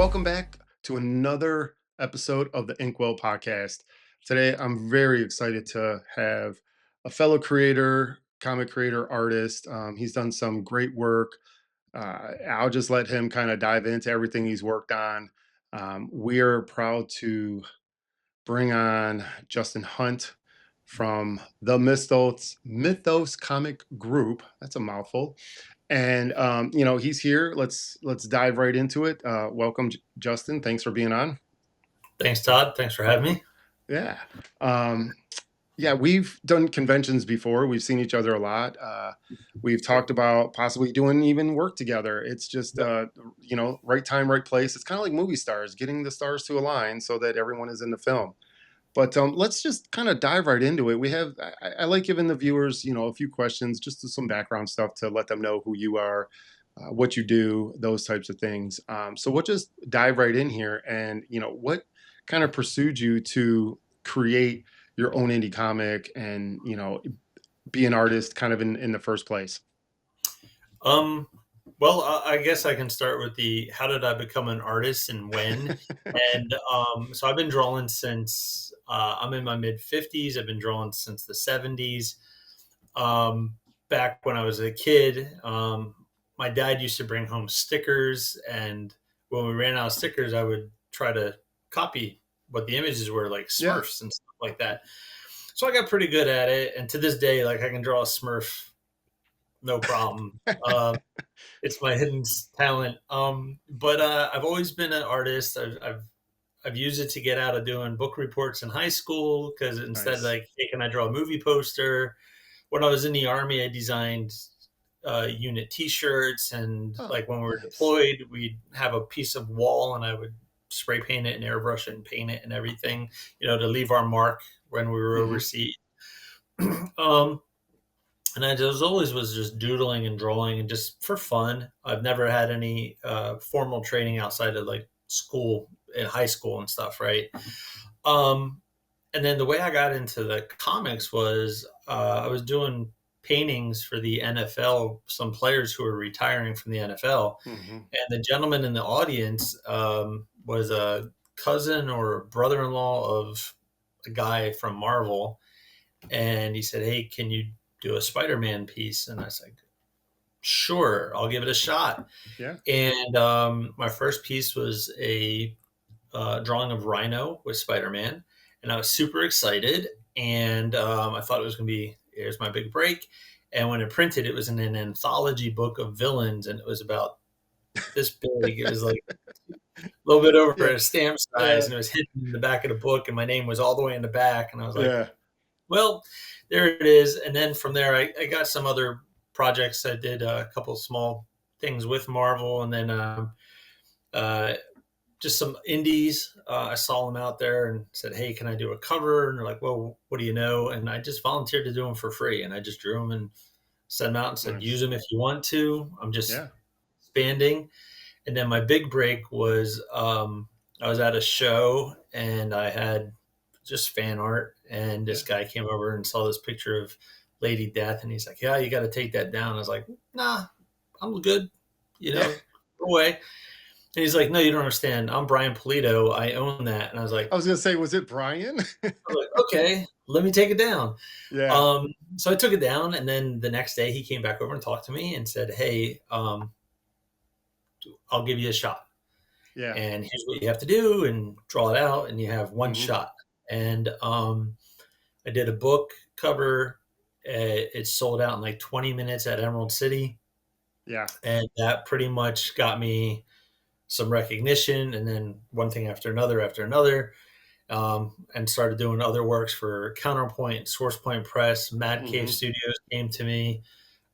Welcome back to another episode of the Inkwell podcast. Today, I'm very excited to have a fellow creator, comic creator, artist. He's done some great work. I'll just let him kind of dive into everything he's worked on. We are proud to bring on Justin Hunt from the Mythos Comic Group. That's a mouthful. And he's here. Let's dive right into it. Welcome, Justin. Thanks for being on. Thanks, Todd. Thanks for having me. Yeah. Um, yeah, we've done conventions before. We've seen each other a lot. We've talked about possibly doing even work together. It's just right time, right place. It's kind of like movie stars, getting the stars to align so that everyone is in the film. But let's just kind of dive right into it. I like giving the viewers, a few questions, just some background stuff to let them know who you are, what you do, those types of things. So we'll just dive right in here. And, what kind of pursued you to create your own indie comic and, be an artist kind of in the first place? Um, I guess I can start with the how did I become an artist and when? So I've been drawing since I'm in my mid 50s. I've been drawing since the 70s. Back when I was a kid, my dad used to bring home stickers, and when we ran out of stickers, I would try to copy what the images were, like Yeah. Smurfs and stuff like that. So I got pretty good at it, and to this day, like I can draw a Smurf, no problem. It's my hidden talent. But I've always been an artist. I've used it to get out of doing book reports in high school because instead, Nice. like, hey, can I draw a movie poster? When I was in the army, I designed unit T-shirts, and Oh, like when we were nice. deployed, we'd have a piece of wall, and I would spray paint it and airbrush it and paint it and everything, to leave our mark when we were Hmm. overseas. um, and I just always was just doodling and drawing and just for fun. I've never had any formal training outside of like school in high school and stuff, right? Um, and then the way I got into the comics was I was doing paintings for the NFL, some players who were retiring from the NFL, Hmm. and the gentleman in the audience was a cousin or brother-in-law of a guy from Marvel, and he said, "Hey, can you do a Spider-Man piece?" And I was like, "Sure, I'll give it a shot." Yeah. And my first piece was a drawing of Rhino with Spider-Man, and I was super excited. And I thought it was going to be here's my big break. And when it printed, it was in an anthology book of villains, and it was about this big. It was like a little bit over Yeah. a stamp size, Yeah. and it was hidden in the back of the book, and my name was all the way in the back. And I was like, Yeah. well, there it is. And then from there, I got some other projects. I did a couple small things with Marvel, and then uh, just some indies. I saw them out there and said, "Hey, can I do a cover?" And they're like, "Well, what do you know?" And I just volunteered to do them for free, and I just drew them and sent them out and said, "Use Nice. them if you want to." I'm just Yeah. expanding. And then my big break was I was at a show and I had just fan art, and this Yeah. guy came over and saw this picture of Lady Death, and he's like, "Yeah, you got to take that down." I was like, "Nah, I'm good, Yeah. go away." And he's like, "No, you don't understand. I'm Brian Polito. I own that." And I was like, I was gonna say, was it Brian? "Okay, let me take it down." Yeah. So I took it down, and then the next day he came back over and talked to me and said, "Hey, I'll give you a shot. Yeah. And here's what you have to do and draw it out, and you have one Hmm. shot." And I did a book cover. It sold out in like 20 minutes at Emerald City, Yeah. and that pretty much got me some recognition, and then one thing after another, and started doing other works for Counterpoint, Source Point Press. Mad Cave Hmm. Studios came to me.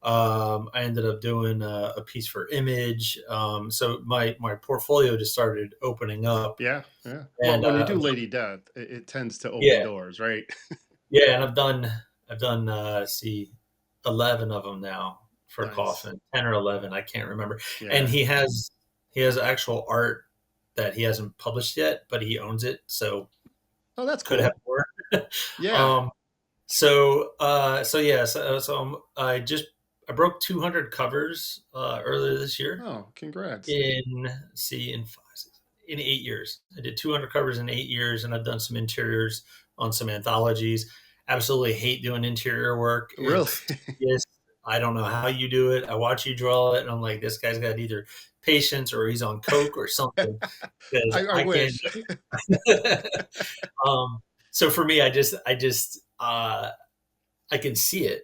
I ended up doing a piece for Image. So my portfolio just started opening up, Yeah. Yeah. Well, and when you do Lady Death, it tends to open yeah, doors, right? yeah, and I've done see 11 of them now for Nice. Coffin, 10 or 11, I can't remember. And Yeah. he has actual art that he hasn't published yet, but he owns it, so Oh, that's could have cool. more. Yeah. um, I broke 200 covers earlier this year Oh, congrats. in 5, 6, in 8 years. I did 200 covers in 8 years, and I've done some interiors on some anthologies. Absolutely hate doing interior work. Really? It's tedious. I don't know how you do it. I watch you draw it, and I'm like, this guy's got either patience or he's on coke or something because I I can't. wish. um, so for me, I can see it,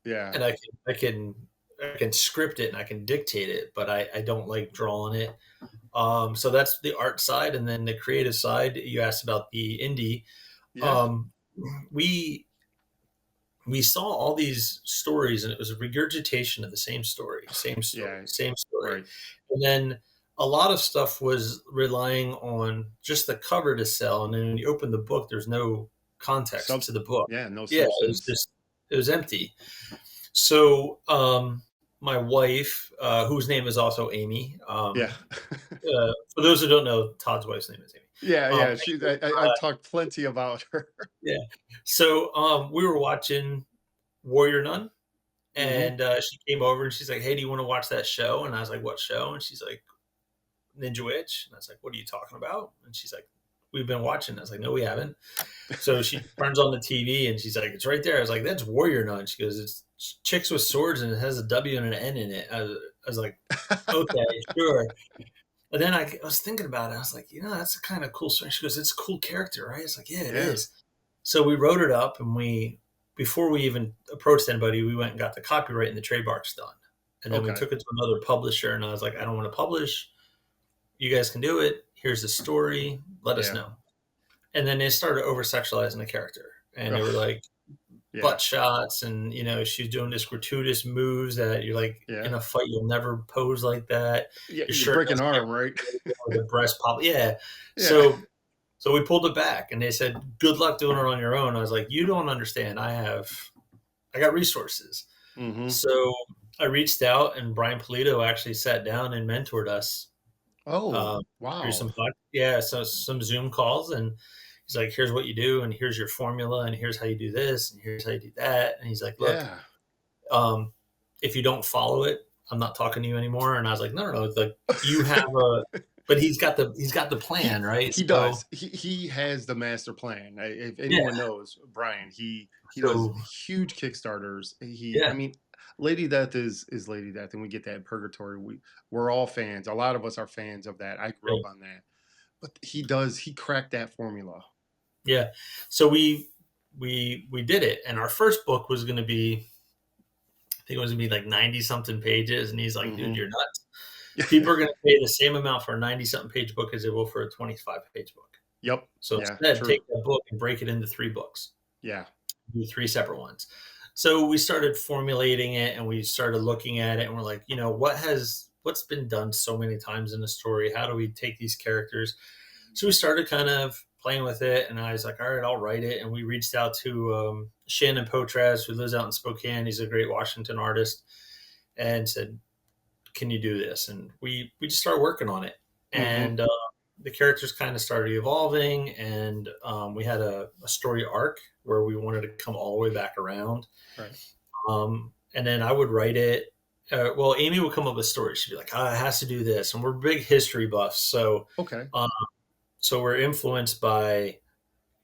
Yeah. and I can script it and I can dictate it, but I don't like drawing it. So that's the art side, and then the creative side. You asked about the indie. Yeah. Um, we we saw all these stories, and it was a regurgitation of the same story, same story, Yeah. same story, Right. and then a lot of stuff was relying on just the cover to sell, and then when you open the book, there's no context Sub to the book. Yeah, no Yeah, it was substance. just it was empty. So, my wife, whose name is also Amy, Yeah. for those who don't know, Todd's wife's name is Amy. Yeah, yeah, she Anyway, I've talked plenty about her. yeah. So, we were watching Warrior Nun, Mhm. and she came over and she's like, "Hey, do you want to watch that show?" And I was like, "What show?" And she's like, "Ninja Witch." And I was like, "What are you talking about?" And she's like, "We've been watching." I was like, "No, we haven't." So she turns on the TV and she's like, "It's right there." I was like, "That's Warrior Nun." She goes, "It's chicks with swords and it has a W and an N in it." I was like, "Okay, sure." And then I was thinking about it. I was like, that's a kind of cool story. She goes, "It's a cool character, right?" It's like, "Yeah, it Yeah. is." So we wrote it up, and before we even approached anybody, we went and got the copyright and the trademarks done. And then we Okay. took it to another publisher, and I was like, "I don't want to publish. You guys can do it. Here's the story. Let us Yeah. know." And then they started over sexualizing the character, and they were Ugh. like Yeah. butt shots, and she's doing this gratuitous moves that you're like, Yeah. in a fight you'll never pose like that. Yeah, Your you shirt break an doesn't have arm, right? the breast pop. Yeah. Yeah. So we pulled it back, and they said, "Good luck doing it on your own." I was like, "You don't understand. I got resources." Mhm. So I reached out, and Brian Polito actually sat down and mentored us Oh, um, through wow. so some Zoom calls, and he's like, "Here's what you do, and here's your formula, and here's how you do this, and here's how you do that." And he's like, "Look, Yeah. um, if you don't follow it, I'm not talking to you anymore." And I was like, "No, no, no. It's like you have a," but he's got the plan, right? He So does. He has the master plan. If yeah, anyone knows Brian, he does so huge Kickstarters. I yeah, mean, Lady Death is Lady Death, and we get that in Purgatory. We're all fans. A lot of us are fans of that. I grew up yeah. on that. But he cracked that formula. Yeah. So we did it, and our first book was going to be, I think it was going to be like 90 something pages, and he's like, "Dude, Mhm. you're nuts. People are going to pay the same amount for a 90 something page book as they will for a 25-page book. Yep. So Yeah, instead, true. take that book and break it into 3 books, Yeah. do 3 separate ones." So we started formulating it, and we started looking at it, and we're like, what's been done so many times in the story? How do we take these characters? So we started kind of playing with it, and I was like, all right, I'll write it. And we reached out to Shannon Potras, who lives out in Spokane. He's a great Washington artist, and said, "Can you do this?" And we just started working on it, Mhm. and the characters kind of started evolving, and we had a story arc where we wanted to come all the way back around. Right. And then I would write it. Well, Amy would come up with stories. She'd be like, "Oh, it has to do this," and we're big history buffs, so. Okay. Um, so we're influenced by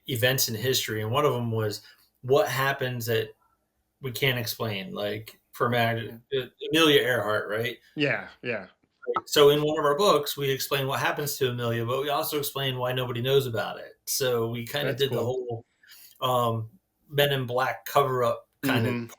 events in history, and one of them was what happens that we can't explain, like for Yeah. Amelia Earhart, right? Yeah, yeah. So in one of our books, we explain what happens to Amelia, but we also explain why nobody knows about it. So we kind of That's did the cool. whole Men in Black cover up kind of Mhm. part.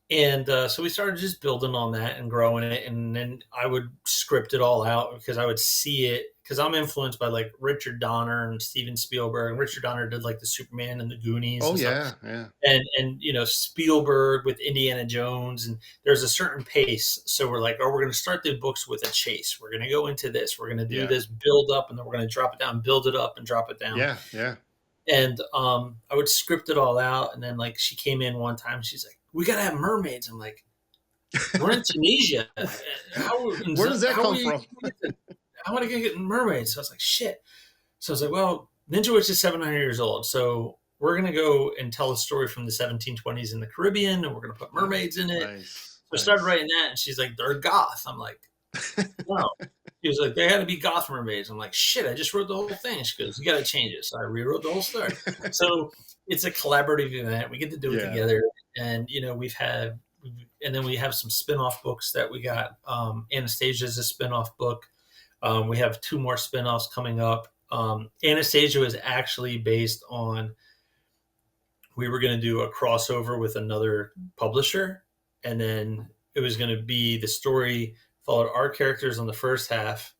And so we started just building on that and growing it. And then I would script it all out because I would see it. Because I'm influenced by like Richard Donner and Steven Spielberg. And Richard Donner did like the Superman and the Goonies Oh, and stuff. yeah, yeah. And Spielberg with Indiana Jones. And there's a certain pace. So we're like, oh, we're going to start the books with a chase. We're going to go into this. We're going to do Yeah. this build up, and then we're going to drop it down, build it up, and drop it down. Yeah, yeah. And I would script it all out. And then like she came in one time, she's like, "We got to have mermaids." I'm like, "We're in Tunisia. Where does that How are come we? from? How am I going to get mermaids?" So I was like, "Shit." So I was like, "Well, Ninja Witch is 700 years old, so we're going to go and tell a story from the 1720s in the Caribbean, and we're going to put mermaids in it." Nice, So I started nice. writing that, and she's like, "They're goth." I'm like, "No." he was like, they had to be goth mermaids. I'm like, shit, I just wrote the whole thing. She goes, you got to change it. So I rewrote the whole story. So it's a collaborative event. We get to do it Yeah. together. And, and then we have some spin-off books that we got. Anastasia is a spin-off book. We have two more spin-offs coming up. Anastasia is actually based on, we were going to do a crossover with another publisher, and then it was going to be the story followed our characters on the first half,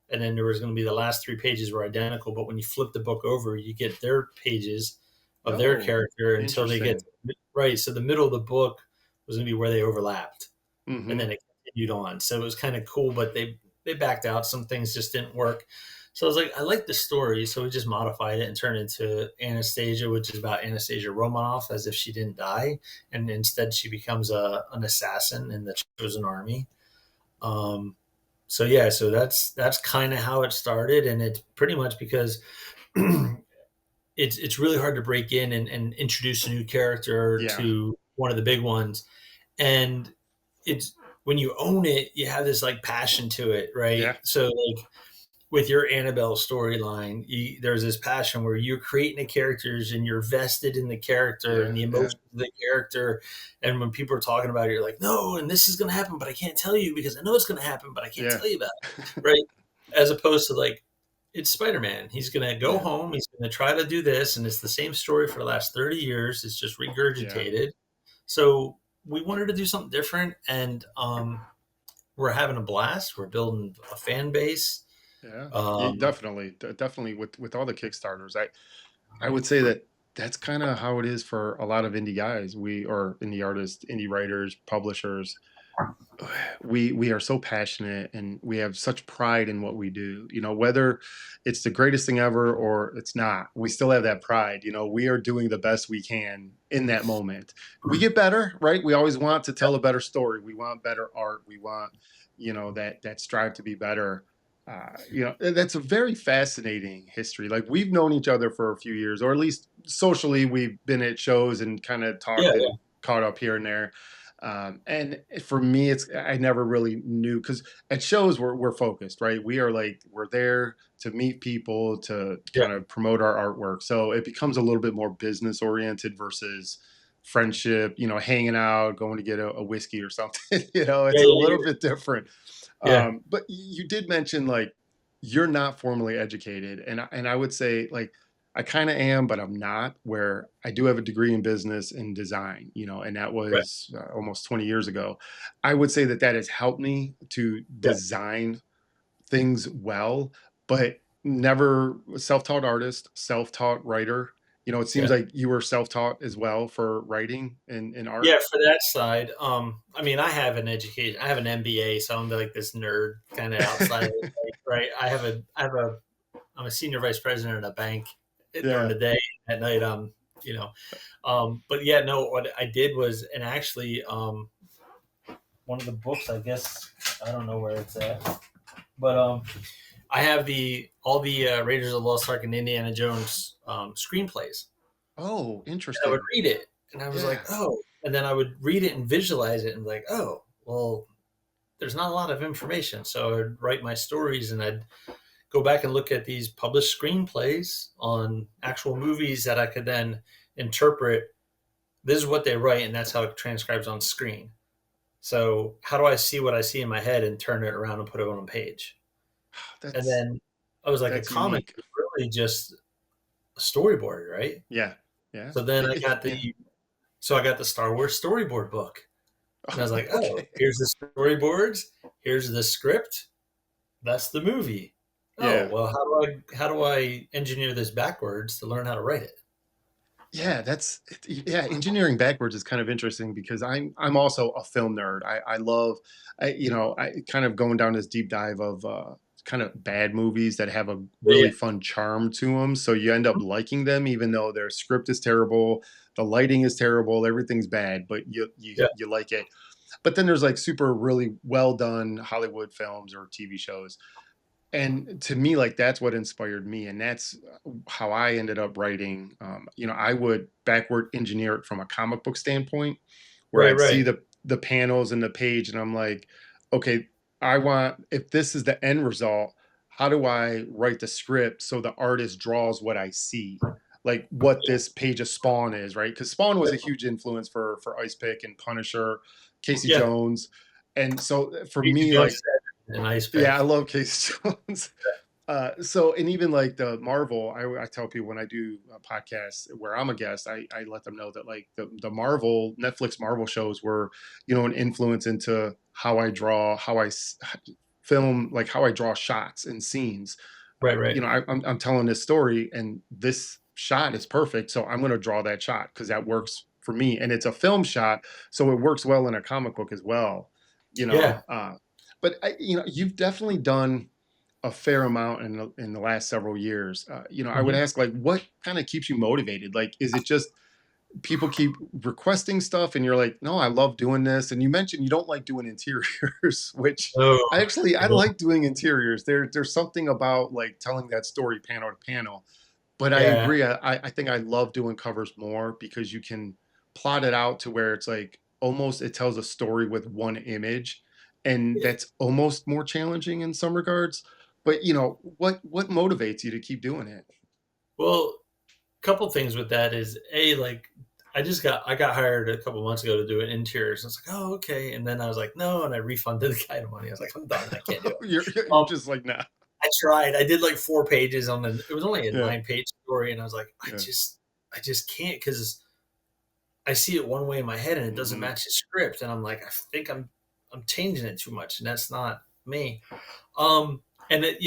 and then there was going to be the last 3 pages were identical, but when you flip the book over, you get their pages of their Oh, character until they get interesting. right. So the middle of the book was going to be where they overlapped, and Hmm. then it continued on. So it was kind of cool, but they backed out. Some things just didn't work. So I was like, I like the story, so we just modified it and turned it into Anastasia, which is about Anastasia Romanoff as if she didn't die, and instead she becomes an assassin in the chosen army. Um, so yeah, so that's kind of how it started, and it's pretty much because it's really hard to break in and introduce a new character Yeah. to one of the big ones, and it's when you own it, you have this like passion to it, right? Yeah. So like with your Annabelle storyline, there's this passion where you're creating the characters and you're vested in the character and Yeah. the Yeah. emotions of the character. And when people are talking about it, you're like, no, and this is going to happen, but I can't tell you because I know it's going to happen, but I can't Yeah. tell you about it. Right. As opposed to like, it's Spider-Man. He's going to go Yeah. home. He's going to try to do this. And it's the same story for the last 30 years. It's just Yeah. regurgitated. So we wanted to do something different. And we're having a blast. We're building a fan base. Yeah. Yeah, Um, definitely. Definitely with all the Kickstarters. I would say that that's kind of how it is for a lot of indie guys. We or indie artists, indie writers, publishers. We are so passionate and we have such pride in what we do. You know, whether it's the greatest thing ever or it's not, we still have that pride. You know, we are doing the best we can in that moment. We get better, right? We always want to tell a better story. We want better art. We want, that strive to be better. That's a very fascinating history. Like we've known each other for a few years, or at least socially, we've been at shows and kind of yeah, talked and caught up here and there. And for me, it's I never really knew because at shows we're focused, right? We're there to meet people to yeah, kind of promote our artwork, so it becomes a little bit more business oriented versus friendship. Hanging out, going to get a whiskey or something. yeah, It's a yeah, little bit different. yeah, But you did mention like you're not formally educated, and I would say like I kind of am, but I'm not. Where I do have a degree in business and design, and that right, was almost 20 years ago. I would say that has helped me to yeah, design things well, but never self-taught artist, self-taught writer. It seems yeah, like you were self-taught as well for writing and art. yeah. For that side, I mean, I have an education. I have an MBA, so I'm like this nerd kind of outside of it, right? I'm a senior vice president at a bank during Yeah. the day. At night, you know, but yeah, no. What I did was, and actually, one of the books, I guess, I don't know where it's at, but I have the all the Raiders of the Lost Ark and Indiana Jones screenplays. Oh, I would interesting. read it and I was like, Yeah. oh, and then I would read it and visualize it and be like, oh, well, there's not a lot of information. So I'd write my stories and I'd go back and look at these published screenplays on actual movies that I could then interpret. This is what they write, and that's how it transcribes on screen. So how do I see what I see in my head and turn it around and put it on a page? And That's then I was like, a that's comic unique. is really just a storyboard, right? Yeah. Yeah. So then Yeah. I got the Star Wars storyboard book. And I was like, oh, Okay. here's the storyboards, here's the script, that's the movie. Oh, Yeah. well, how do I engineer this backwards to learn how to write it? Yeah, yeah, engineering backwards is kind of interesting because I'm also a film nerd. I love I kind of going down this deep dive of kind of bad movies that have a Yeah, really fun charm to them. So you end up liking them even though their script is terrible, the lighting is terrible, everything's bad, but yeah, you like it. But then there's like super really well done Hollywood films or TV shows, and to me like that's what inspired me, and that's how I ended up writing. I would backward engineer it from a comic book standpoint, where right, I'd see right. the panels and the page and I'm like, okay, I want, if this is the end result, how do I write the script so the artist draws what I see? Like what this page of Spawn is, right? Because Spawn was a huge influence for Ice Pick and Punisher, Casey Yeah, Jones. And so for Casey me, Jones like, is an ice yeah, I pick. love Casey Jones. So, and even like the Marvel, I tell people when I do podcasts where I'm a guest, I let them know that like the Marvel, Netflix Marvel shows were, an influence into how I draw, how film, like how I draw shots and scenes. Right, right. I'm telling this story and this shot is perfect. So I'm going to draw that shot because that works for me. And it's a film shot. So it works well in a comic book as well, you Yeah. know. But you've definitely done a fair amount in the last several years. I would Mhm. ask like, what kind of keeps you motivated? Like, is it just people keep requesting stuff, and you're like, no, I love doing this. And you mentioned you don't like doing interiors, which Oh, I yeah. like doing interiors. There's something about like telling that story panel to panel. But I Yeah. agree. I think I love doing covers more because you can plot it out to where it's like almost it tells a story with one image, and that's almost more challenging in some regards. But what motivates you to keep doing it? Well, couple things with that is a like I got hired a couple months ago to do an interiors. I was like, oh okay, and then I was like, no, and I refunded the guy the money. I was like, I'm done. I can't do it. You're Um, just like nah. I tried. I did like 4 pages on the. It was only a Yeah. 9 page story, and I was like, Yeah. I just can't because I see it one way in my head and it doesn't Hmm. match the script, and I'm like, I think I'm changing it too much, and that's not me. Um, and it,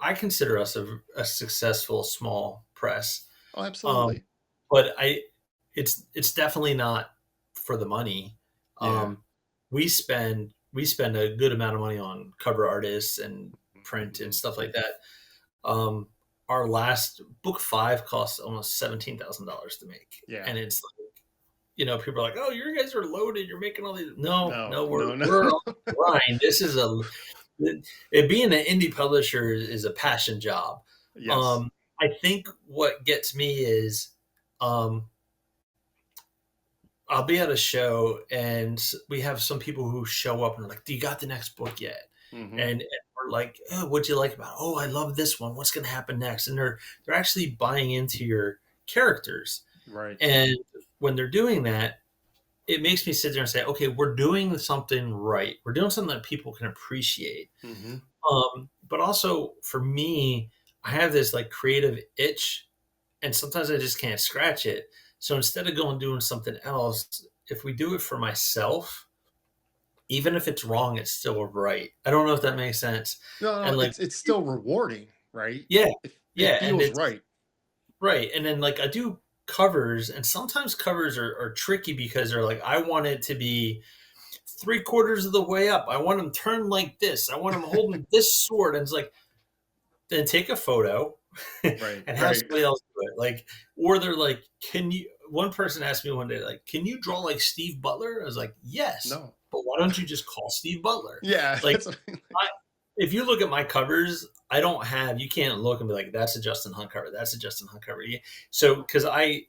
I consider us a successful small press. Oh, Um, absolutely. but it's definitely not for the money. Yeah. Um, we spend a good amount of money on cover artists and print and Hmm. stuff like that. Um, our last book five cost almost $17,000 to make, Yeah. and it's like, people are like, "Oh, you guys are loaded. You're making all these." No, No. no, No. No. we're on the grind. This is being an indie publisher is a passion job. Yes. Um, I think what gets me is, um, I'll be at a show and we have some people who show up and are like, "Do you got the next book yet?" Hmm. And we're like, oh, "What'd you like about it?" "Oh, I love this one. What's going to happen next?" And they're actually buying into your characters. Right. And when they're doing that, it makes me sit there and say, "Okay, we're doing something right. We're doing something that people can appreciate." Hmm. But also for me, I have this like creative itch, and sometimes I just can't scratch it. So instead of going doing something else, if we do it for myself, even if it's wrong, it's still right. I don't know if that makes sense. No, no, And like, it's still rewarding, right? yeah, It yeah, and feels it's right. right. And then like I do covers, and sometimes covers are tricky because they're like, I want it to be 3/4 of the way up. I want them turned like this. I want them holding this sword. And it's like, then take a photo Right. and have Right. somebody else do it. Like, or they're like, can you? One person asked me one day, like, can you draw like Steve Butler? I was like, yes, No. but why don't you just call Steve Butler? Yeah. Like, That's what I mean. I, if you look at my covers, I don't have. You can't look and be like, that's a Justin Hunt cover. That's a Justin Hunt cover. So, because I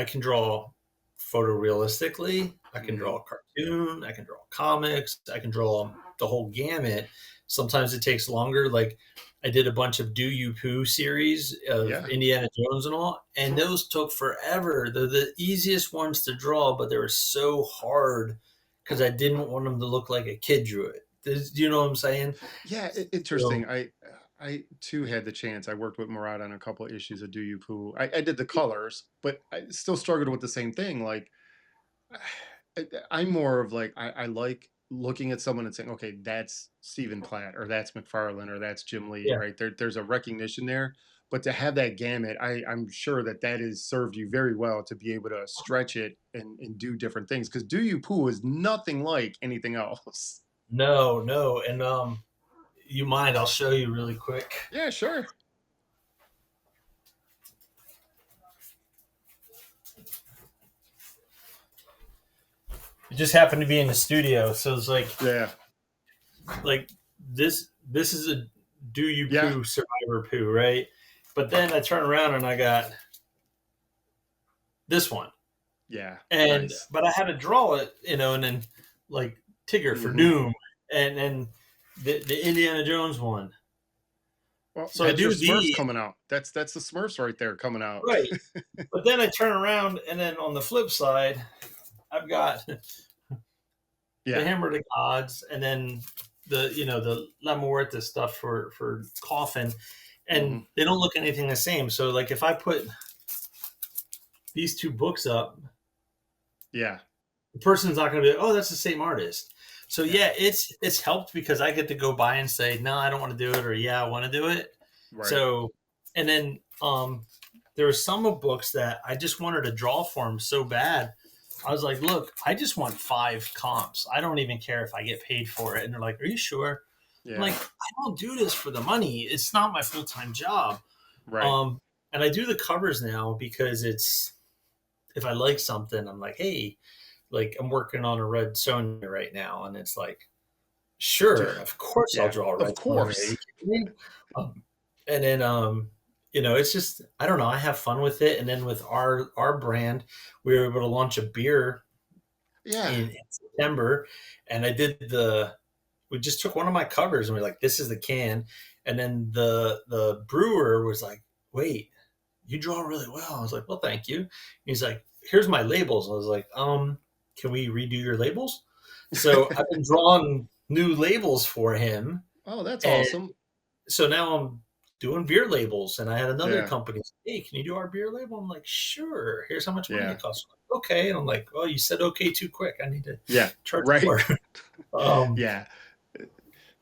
can draw photorealistically. I can Hmm. draw a cartoon. I can draw comics. I can draw the whole gamut. Sometimes it takes longer. Like I did a bunch of Do You Poo series of Yeah. Indiana Jones and all, and those took forever. They're the easiest ones to draw, but they were so hard because I didn't want them to look like a kid drew it. Do you know what I'm saying? Yeah. So Interesting. I too had the chance. I worked with Murad on a couple of issues of Do You Poo. I did the colors, but I still struggled with the same thing. Like I'm more of like I like looking at someone and saying, okay, that's Stephen Platt or that's McFarlane or that's Jim Lee, yeah, right? There's a recognition there. But to have that gamut, I'm sure that has served you very well to be able to stretch it and do different things. Because Do You Poo is nothing like anything else. no, no, and you mind? I'll show you really quick. Yeah, sure. It just happened to be in the studio, so it's Yeah, like this is a do you yeah, poo survivor poo, right? But then I turn around and I got this one, yeah. and Nice. but I had to draw it, and then like Tigger for Hmm. Doom, and the Indiana Jones one. Well, So I that's your do Smurfs the coming out. That's the Smurfs right there coming out. right, but then I turn around, and then on the flip side, I've got the Yeah. Hammer of the Gods, and then the Lamorta stuff for Coffin, and Hmm. they don't look anything the same. So like if I put these two books up, Yeah. the person's not going to be, oh, that's the same artist. So Yeah. yeah, it's helped because I get to go by and say, no, I don't want to do it, or yeah, I want to do it. Right. So, and then there were some of books that I just wanted to draw for them so bad. I was like, look, I just want 5 comps. I don't even care if I get paid for it. And they're like, are you sure? I'm Yeah. like, I don't do this for the money. It's not my full time job. Right. Um, and I do the covers now because it's if I like something, I'm like, hey, like I'm working on a Red Sonja right now, and it's like, sure, of course I'll Yeah. draw a Of Red Sonja. Are you course. kidding me? And then it's just I don't know. I have fun with it, and then with our brand, we were able to launch a beer Yeah. in September, and I did the. We just took one of my covers, and we're like, this is the can, and then the brewer was like, wait, you draw really well. I was like, well, thank you. He's like, here's my labels. I was like, can we redo your labels? So I've been drawing new labels for him. Oh, that's And awesome. so now I'm doing beer labels. And I had another Yeah. company say, hey, can you do our beer label? I'm like, sure. Here's how much money Yeah. it costs. Like, okay. And I'm like, oh, you said okay too quick. I need to Yeah. charge Right. more. um, Yeah.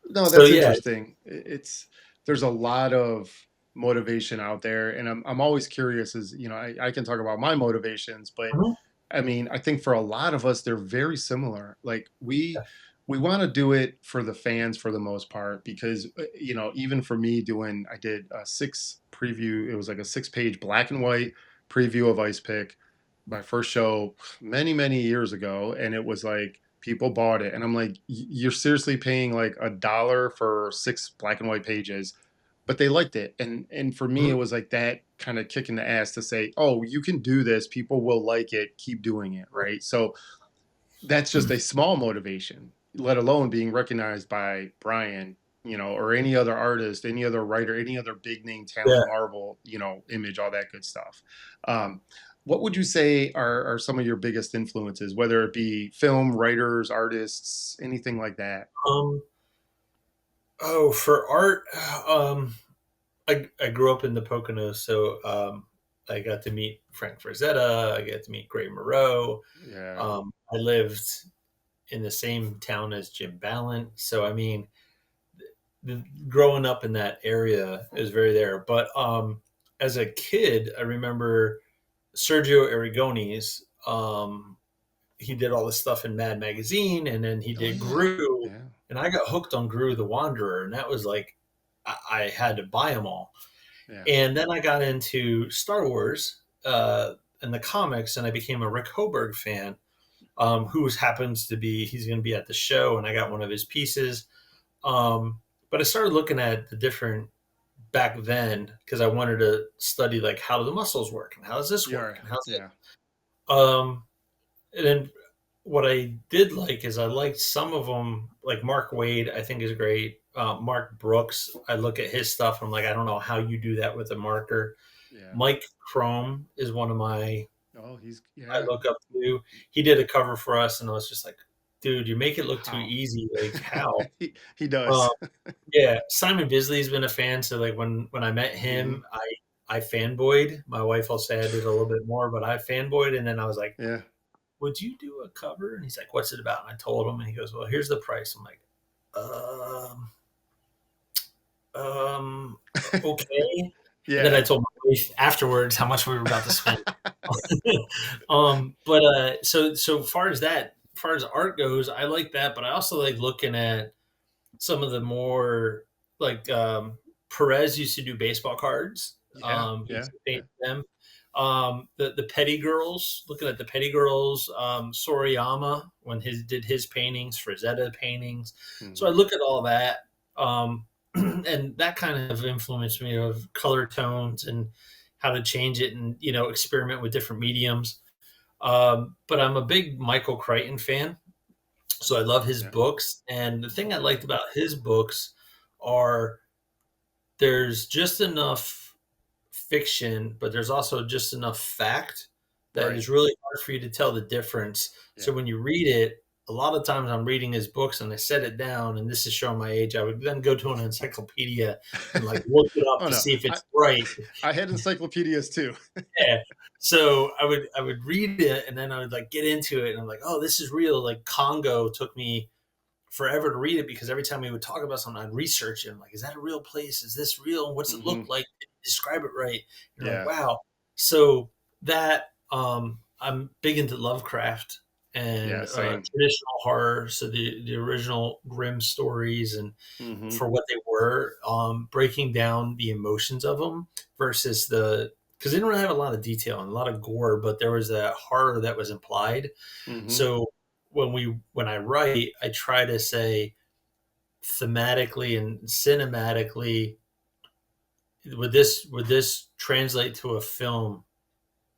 No, so that's yeah. interesting. It's there's a lot of motivation out there, and I'm always curious. As you know, I can talk about my motivations, but Mhm. I mean, I think for a lot of us, they're very similar. Like we want to do it for the fans for the most part because even for me doing, I did a 6 preview. It was like a 6 page black and white preview of Ice Pick, my first show many years ago, and it was like people bought it, and I'm like, You're seriously paying like $1 for 6 black and white pages?" But they liked it, and for me, it Mhm. was like that kind of kick in the ass to say, "Oh, you can do this. People will like it. Keep doing it." Right. So that's just a small motivation, let alone being recognized by Brian, or any other artist, any other writer, any other big name Yeah. talent, Marvel, Image, all that good stuff. Um, what would you say are some of your biggest influences, whether it be film, writers, artists, anything like that? Um, oh, for art, um, I grew up in the Poconos, so I got to meet Frank Frazetta. I got to meet Gray Moreau. Yeah. I lived in the same town as Jim Ballant, so I mean, growing up in that area is very there. But as a kid, I remember Sergio Aragones. He did all this stuff in Mad Magazine, and then he Oh did yeah. Gru, Yeah. and I got hooked on Gru the Wanderer, and that was like I had to buy them all. Yeah. And then I got into Star Wars and the comics, and I became a Rick Hoberg fan, who happens to be he's going to be at the show, and I got one of his pieces. But I started looking at the different back then because I wanted to study like how do the muscles work and how does this Yeah. work and how's it. Yeah. Um, and then what I did like is I liked some of them, like Mark Wade, I think is great. Mark Brooks, I look at his stuff. I'm like, I don't know how you do that with a marker. Yeah. Mike Chrome is one of my Oh, he's I yeah. look up to. He did a cover for us, and I was just like, dude, you make it look too How easy. Like how? he Um, does. yeah, Simon Bisley's been a fan. So like when I met Hmm. him, I fanboyed. My wife will say I did a little bit more, but I fanboyed, and then I was like, Yeah. would you do a cover? And he's like, what's it about? And I told him, and he goes, well, here's the price. I'm like, um, um, okay. And then I Yeah. told my wife afterwards how much we were about to spend. But so far as that, as far as art goes, I like that, but I also like looking at some of the more like Perez used to do baseball cards. Yeah. He used Yeah. to Yeah. paint them. The Petty Girls, looking at the Petty Girls, Soriyama when his did his paintings, Frazetta paintings. So I Hmm. look at all that, and that kind of influenced me of color tones and how to change it, and experiment with different mediums. But I'm a big Michael Crichton fan, So I love his Yeah. books, and the thing I Okay. liked about his books are there's just enough fiction, but there's also just enough fact that Right. is really hard for you to tell the difference. So Yeah. when you read it, a lot of times I'm reading his books and I set it down, and this is showing my age. I would then go to an encyclopedia and like look it up Oh to no. see if I it's right. I had encyclopedias too. Yeah. So I would read it and then I would like get into it and I'm like, oh, this is real. Like Congo took me forever to read it because every time we would talk about something, I'd research it. I'm like, is that a real place? Is this real? What's it look Hmm. like? Describe it right. You're like, Yeah. wow. So that I'm big into Lovecraft and Yeah. Same. traditional horror. So the original grim stories and Hmm. for what they were, breaking down the emotions of them versus the because they didn't really have a lot of detail and a lot of gore, but there was a horror that was implied. Hmm. So when I write, I try to say thematically and cinematically, would this translate to a film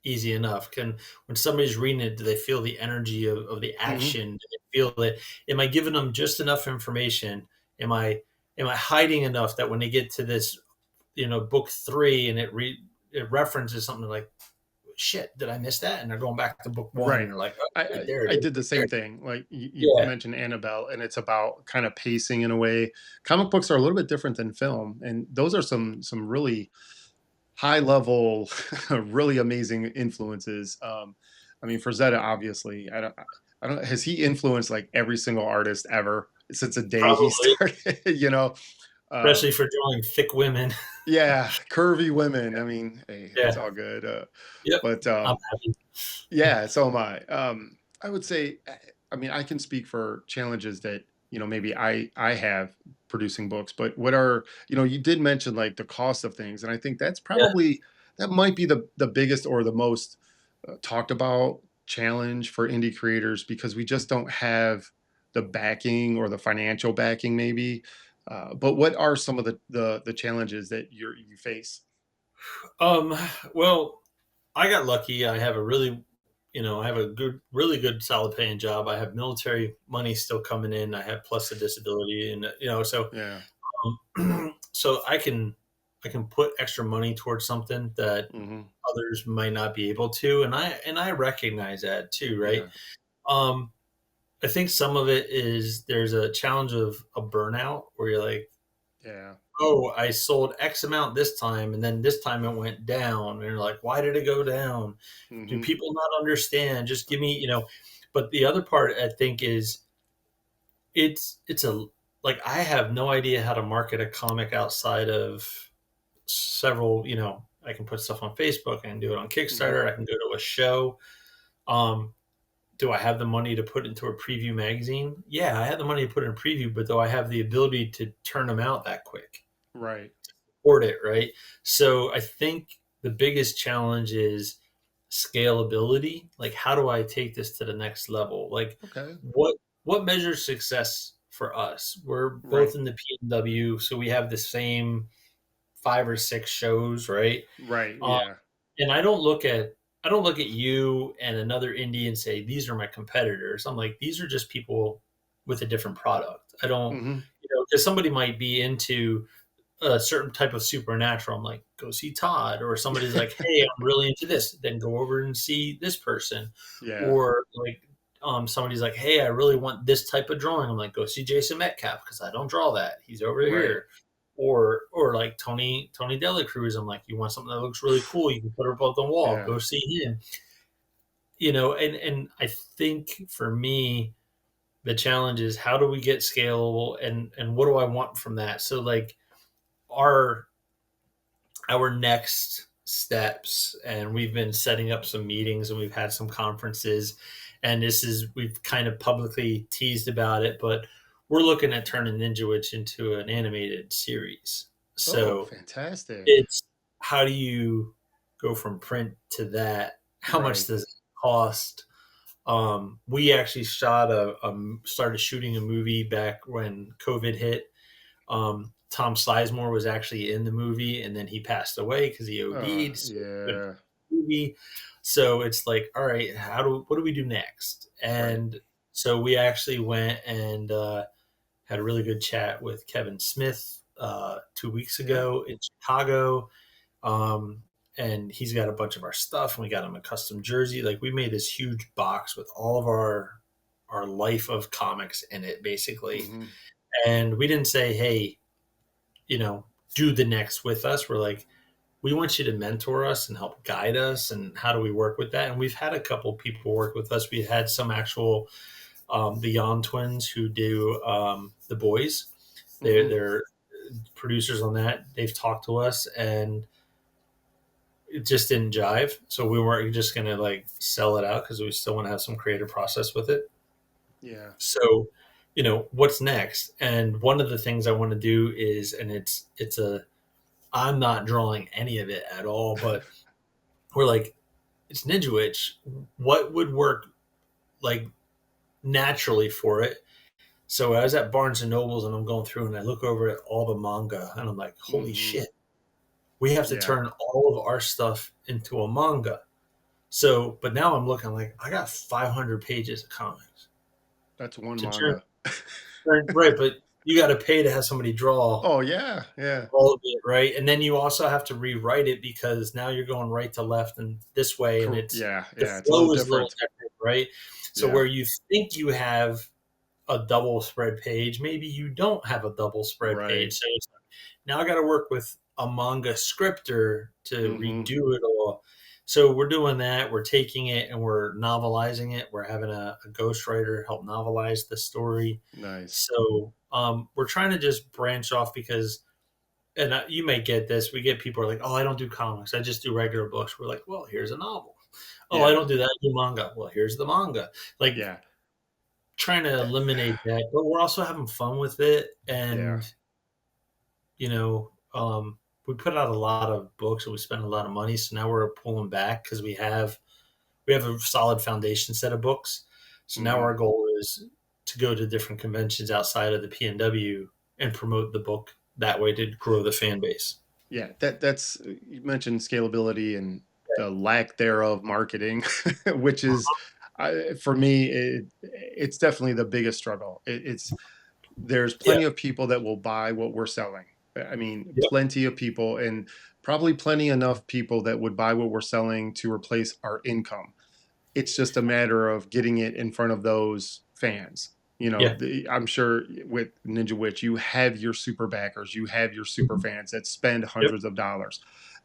easy enough? Can when somebody's reading it, do they feel the energy of the Hmm. action? Do they feel it? Am I giving them just enough information? Am I am I hiding enough that when they get to this, book three and it references something like shit, did I miss that? And they're going back to book one and Right. they're like, oh, I, right I there it I is, did the right there. same thing. Like you Yeah, mentioned Annabelle, and it's about kind of pacing in a way. Comic books are a little bit different than film, and those are some really high level, really amazing influences. I mean, Frazetta, obviously, I don't. Has he influenced like every single artist ever since the day he probably, started? You know, especially um, for drawing thick women. yeah, curvy women. I mean, hey, it's Yeah. all good. Yep. But I'm happy. yeah, so am I. I would say, I mean, I can speak for challenges that maybe I have producing books, but what are you did mention like the cost of things, and I think that's Yeah. probably that might be the biggest or the most talked about challenge for indie creators because we just don't have the backing or the financial backing, maybe. But what are some of the challenges that you face? Um, well, I got lucky. I have a really, I have a good, really good, solid paying job. I have military money still coming in. I have plus a disability, and so Yeah. so I can put extra money towards something that Hmm. others might not be able to, and I recognize that too, right? Yeah. Um, I think some of it is there's a challenge of a burnout where you're like, Yeah. oh, I sold X amount this time, and then this time it went down. And you're like, why did it go down? Do Hmm. people not understand? Just give me. But the other part I think is it's a like I have no idea how to market a comic outside of several. I can put stuff on Facebook, I can do it on Hmm. Kickstarter, I can go to a show. Um, do I have the money to put into a preview magazine? Yeah, I have the money to put in a preview, but do I have the ability to turn them out that quick? Right. Support it, right? So I think the biggest challenge is scalability. Like, how do I take this to the next level? Like, Okay. what measures success for us? We're both Right. in the PNW, so we have the same 5 or 6 shows, right? Right. Um, Yeah. and I don't look at you and another indie and say these are my competitors. I'm like these are just people with a different product. I don't, Hmm. because somebody might be into a certain type of supernatural. I'm like, go see Todd. Or somebody's like, hey, I'm really into this. Then go over and see this person. Yeah. Or like, somebody's like, hey, I really want this type of drawing. I'm like, go see Jason Metcalf because I don't draw that. He's over Right. here. Or like Tony Delacruz. I'm like, you want something that looks really cool? You can put it up on the wall. Yeah. Go see him. And I think for me, the challenge is how do we get scalable and what do I want from that? So like our next steps, and we've been setting up some meetings and we've had some conferences, and we've kind of publicly teased about it, but we're looking at turning Ninja Witch into an animated series. Oh, So fantastic. it's how do you go from print to that? How much Right. does it cost? We actually started shooting a movie back when COVID hit. Tom Sizemore was actually in the movie, and then he passed away because he OD'd. So we couldn't Yeah. do the movie. So it's like, all right, what do we do next? Right. And So we actually went and had a really good chat with Kevin Smith 2 weeks Yeah. ago in Chicago. Um, and he's got a bunch of our stuff, and we got him a custom jersey. Like, we made this huge box with all of our life of comics in it, basically. Hmm. And we didn't say, hey, do the next with us. We're like, we want you to mentor us and help guide us. And how do we work with that? And we've had a couple people work with us. We had some actual the Yon twins who do the boys. Hmm. They're producers on that. They've talked to us, and it just didn't jive. So we weren't just gonna like sell it out because we still want to have some creative process with it. Yeah. So, what's next? And one of the things I want to do is, and it's a I'm not drawing any of it at all, but we're like, it's Ninja Witch. What would work like naturally for it? So I was at Barnes and Nobles and I'm going through and I look over at all the manga and I'm like, holy Hmm. shit, we have to Yeah. turn all of our stuff into a manga. So, but now I'm looking like I got 500 pages of comics That's one to turn, manga. right, but you got to pay to have somebody draw Oh yeah, yeah. all of it, right? And then you also have to rewrite it because now you're going right to left and this way, and Yeah, the yeah. It's a little flow is a little different. different, right? So Yeah. where you think you have a double spread page, maybe you don't have a double spread page. Right. So it's like, now I got to work with a manga scripter to Hmm. redo it all. So we're doing that. We're taking it and we're novelizing it. We're having a ghostwriter help novelize the story. Nice. So we're trying to just branch off because, and you may get this. We get people who are like, "Oh, I don't do comics. I just do regular books." We're like, "Well, here's a novel." "Oh, I Yeah. don't do that. I do manga." "Well, here's the manga." Like, Yeah. trying to Eh, eliminate that, but we're also having fun with it. Yeah. And you know, we put out a lot of books and we spend a lot of money. So now we're pulling back because we have a solid foundation set of books. So now Hmm. our goal is to go to different conventions outside of the PNW and promote the book that way to grow the fan base. Yeah. That's you mentioned scalability and the lack thereof marketing, which is for me it's definitely the biggest struggle. It's there's Yeah, plenty of people that will buy what we're selling. I mean, yeah, plenty of people, and probably plenty enough people that would buy what we're selling to replace our income. It's just a matter of getting it in front of those fans. yeah, I'm sure with Ninja Witch, you have your super backers, you have your super mhm, fans that spend yep, hundreds of dollars.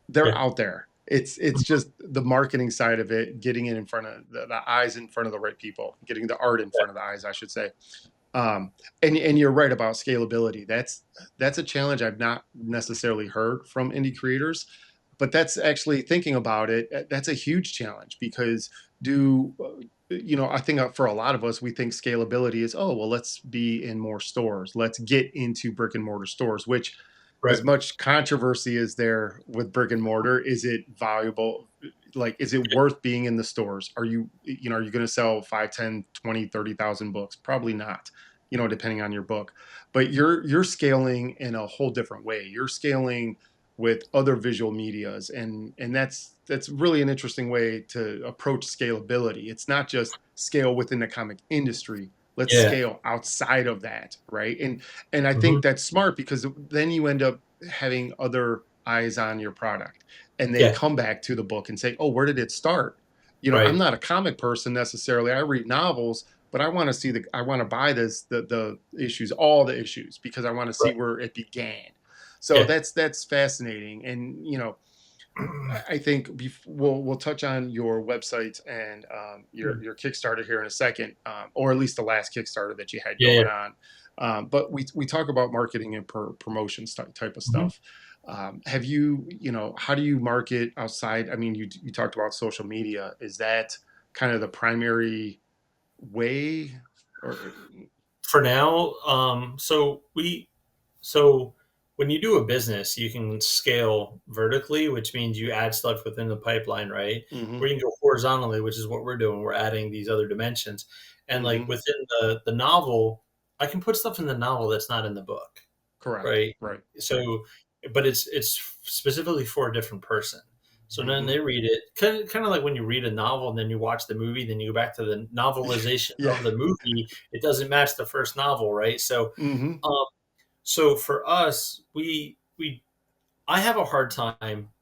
They're yeah, out there. It's mhm, just the marketing side of it, getting it in front of the eyes, in front of the right people, getting the art in yeah, front of the eyes, I should say. um, and you're right about scalability. That's a challenge I've not necessarily heard from indie creators, but that's actually thinking about it. That's a huge challenge because do I think for a lot of us we think scalability is, oh well, let's be in more stores, let's get into brick and mortar stores, which right, as much controversy as there with brick and mortar, is it valuable? Like, is it worth being in the stores? Are you going to sell 5, 10, 20, 30,000 books? Probably not, depending on your book. But you're scaling in a whole different way. You're scaling with other visual medias, and that's really an interesting way to approach scalability. It's not just scale within the comic industry. Let's yeah, scale outside of that, right? And I hmm, think that's smart because then you end up having other eyes on your product, and they yeah, come back to the book and say, "Oh, where did it start?" I'm right, not a comic person necessarily. I read novels, but I want to buy the issues, all the issues, because I want to see right, where it began. So yeah, that's fascinating. And I think we'll touch on your website and your Kickstarter here in a second, or at least the last Kickstarter that you had yeah, yeah, going on. But we talk about marketing and promotion type of hmm. stuff. Have how do you market outside? I mean, you talked about social media. Is that kind of the primary way, or For now, so when you do a business, you can scale vertically, which means you add stuff within the pipeline, right? mm-hmm, Or you can go horizontally, which is what we're doing. We're adding these other dimensions. And like mm-hmm, within the novel, I can put stuff in the novel that's not in the book, correct, right? right, So, but it's specifically for a different person. So then Mhm. they read it, kind of like when you read a novel and then you watch the movie, then you go back to the novelization Yeah. of the movie. It doesn't match the first novel, right? So, Mhm. um, so for us, we I have a hard time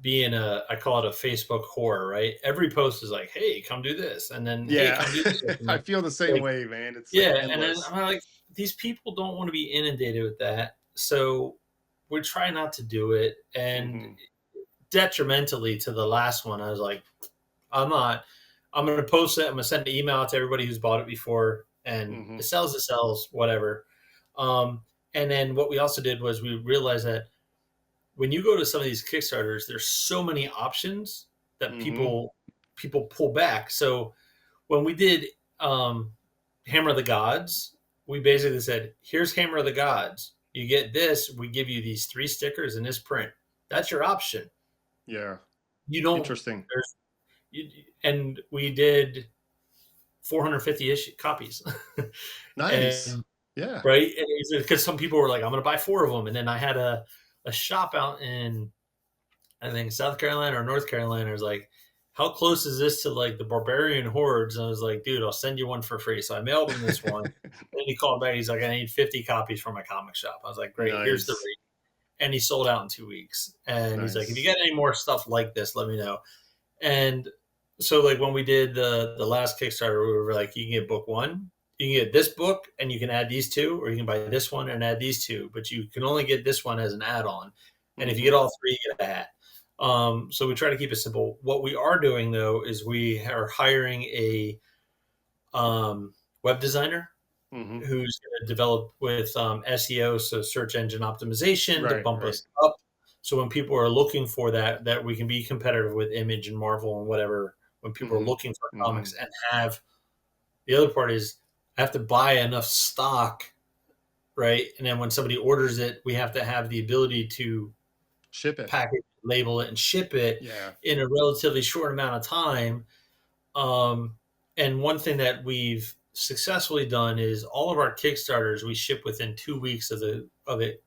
being I call it a Facebook whore, right? Every post is like, "Hey, come do this," and then, "Hey, Yeah. come do this," and I then feel the same like, way, man. It's like yeah, and then endless. I'm like, these people don't want to be inundated with that, so we try not to do it. And Mhm. detrimentally to the last one, I was like, I'm not. I'm going to post it. I'm going to send an email out to everybody who's bought it before, and Mhm. it sells, whatever. Um, and then what we also did was we realized that when you go to some of these Kickstarters, there's so many options that Mhm. people pull back. So when we did um, Hammer of the Gods, we basically said, "Here's Hammer of the Gods. You get this. We give you these 3 stickers and this print. That's your option. Yeah. You don't. Interesting. There's you, and we did 450 copies, Nice. and Yeah. right, because some people were like, "I'm going to buy 4 of them," and then I had a shop out in I think South Carolina or North Carolina was like, "How close is this to like the barbarian hordes?" And I was like, "Dude, I'll send you one for free." So I mailed him this one. And he called back. He's like, "I need 50 copies for my comic shop." I was like, "Great, here's the Nice. rate." And he sold out in 2 weeks. And he's like, "If you Nice. got any more stuff like this, let me know." And so like when we did the last Kickstarter, we were like, you can get book one, you can get this book, and you can add these two, or you can buy this one and add these two, but you can only get this one as an add-on. And if you get Mhm. all three, you get a hat. So we try to keep it simple. What we are doing though is we are hiring a web designer Mhm. who's going to develop with SEO, so search engine optimization, to Right, bump right. us up. So when people are looking for that, that we can be competitive with Image and Marvel and whatever. When people are Mhm. looking for comics Mhm. and have the other part is I have to buy enough stock, right? And then when somebody orders it, we have to have the ability to Ship it. package, label it, and ship it Yeah. in a relatively short amount of time. Um, and one thing that we've successfully done is all of our Kickstarters we ship within 2 weeks of it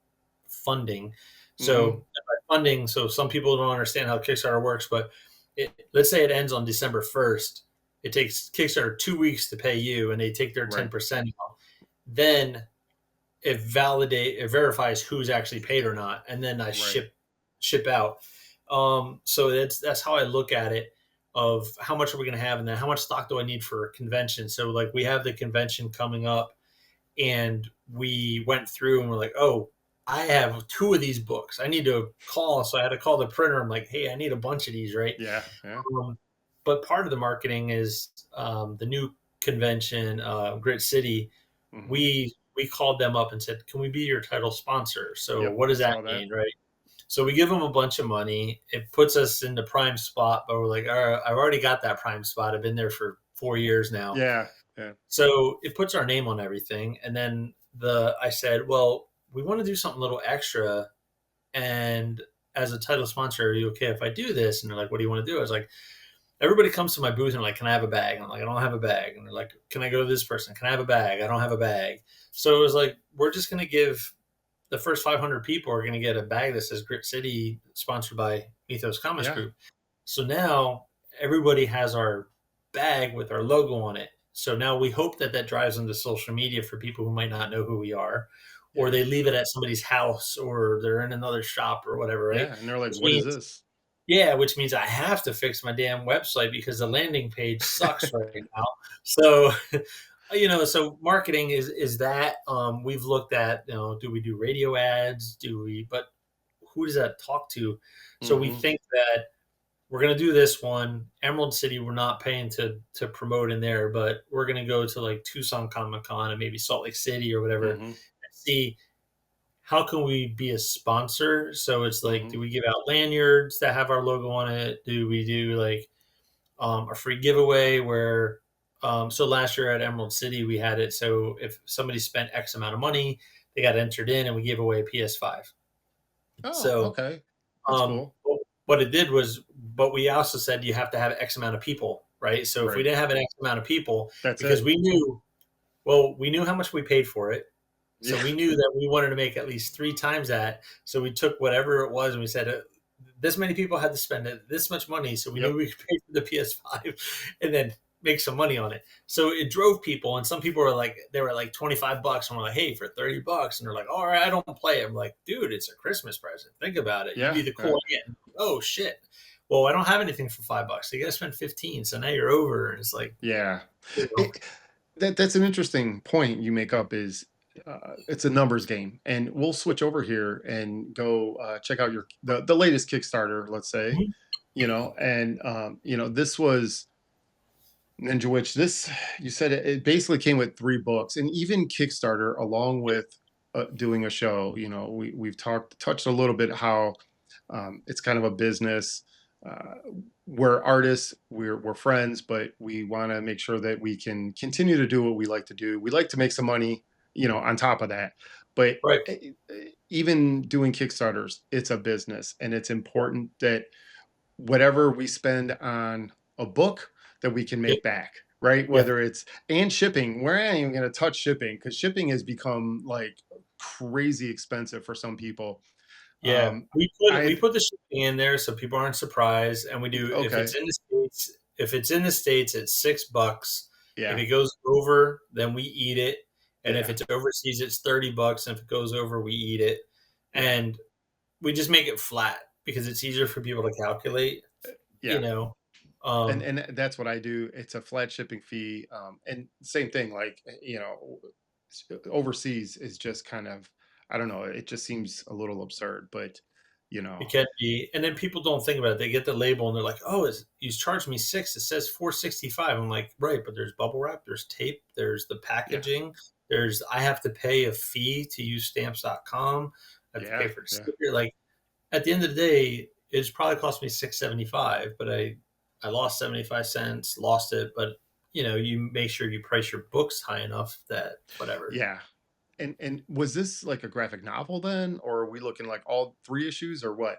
funding. Mhm. So by funding, so some people don't understand how Kickstarter works, but let's say it ends on December 1st. It takes Kickstarter 2 weeks to pay you, and they take their Right. 10% off. Then it verifies who's actually paid or not, and then I Right. ship out. So that's how I look at it. Of how much are we going to have, and then how much stock do I need for a convention? So like we have the convention coming up, and we went through and we're like, oh, I have 2 of these books. I need to call. So I had to call the printer. I'm like, hey, I need a bunch of these, right? Yeah, yeah. But part of the marketing is the new convention, Grit City. Mhm. We called them up and said, can we be your title sponsor? So Yep, what I does that saw that. mean, right? So we give them a bunch of money. It puts us in the prime spot, but we're like, all right, I've already got that prime spot. I've been there for 4 years now. Yeah, yeah. So it puts our name on everything. And then I said, well, we want to do something a little extra. And as a title sponsor, are you okay if I do this? And they're like, what do you want to do? I was like, everybody comes to my booth and like, can I have a bag? And I'm like, I don't have a bag. And they're like, can I go to this person? Can I have a bag? I don't have a bag. So it was like, we're just going to give the first 500 people are going to get a bag that says Grit City, sponsored by Mythos Comic Yeah. Group. So now everybody has our bag with our logo on it. So now we hope that that drives them to social media for people who might not know who we are, or Yeah. they leave it at somebody's house, or they're in another shop or whatever, right? Yeah, and they're like, Which "What is means, this?" yeah, which means I have to fix my damn website because the landing page sucks right now. So, so marketing is that we've looked at, do we do radio ads? Do we, but who does that talk to? So we Mhm. think that we're going to do this one. Emerald City, we're not paying to promote in there, but we're going to go to like Tucson Comic Con and maybe Salt Lake City or whatever and Mhm. see how can we be a sponsor. So it's like, Mhm. do we give out lanyards that have our logo on it? Do we do like a free giveaway where so last year at Emerald City we had it so if somebody spent X amount of money, they got entered in and we gave away a PS5. Oh, So okay. That's cool. what it did was, but we also said you have to have X amount of people, right? So if we Right. didn't have an X amount of people, That's because it. we knew how much we paid for it. So Yeah. we knew that we wanted to make at least 3 times that. So we took whatever it was and we said, this many people had to spend this much money, so we knew Yep. we could pay for the PS5 and then make some money on it. So it drove people, and some people were like, they were like $25, and we're like, hey, for $30, and they're like, all right, I don't play it. I'm like, dude, it's a Christmas present. Think about it. You'd Yeah. be the Yeah. cool aunt. Oh shit. Well, I don't have anything for $5. So you got to spend 15. So now you're over, and it's like, Yeah. you know, It, that's an interesting point you make up is it's a numbers game, and we'll switch over here and go check out the latest Kickstarter, let's say, mhm, and this was Ninja Witch. This, you said it basically came with 3 books, and even Kickstarter, along with doing a show. We've touched a little bit how it's kind of a business. Uh, we're artists, we're friends, but we want to make sure that we can continue to do what we like to do. We like to make some money, on top of that. But right. even doing Kickstarters, it's a business, and it's important that whatever we spend on a book that we can Yep. make back, right? Yeah. Whether it's and shipping, we're not even going to touch shipping because shipping has become like crazy expensive for some people. Yeah, Um, we I've put the shipping in there so people aren't surprised, and we do okay, if it's in the States, it's $6. If yeah, it goes over, then we eat it, and if yeah, it's overseas, it's $30, and if it goes over, we eat it, yeah, and we just make it flat because it's easier for people to calculate, you yeah. know? and Um, and that's what I do. It's a flat shipping fee, and same thing. Like overseas is just kind of, I don't know. It just seems a little absurd, but you know, it can be, and then people don't think about it. They get the label and they're like, "Oh, you charged me 6. It says 465." I'm like, "Right, but there's bubble wrap, there's tape, there's the yeah, packaging, there's I have to pay a fee to use stamps.com. I have to yeah, pay for the yeah, sticker." Like at the end of the day, it's probably cost me 675, but I lost 75 cents, lost it, but you make sure you price your books high enough that whatever. yeah. And was this like a graphic novel then, or are we looking like all 3 issues, or what?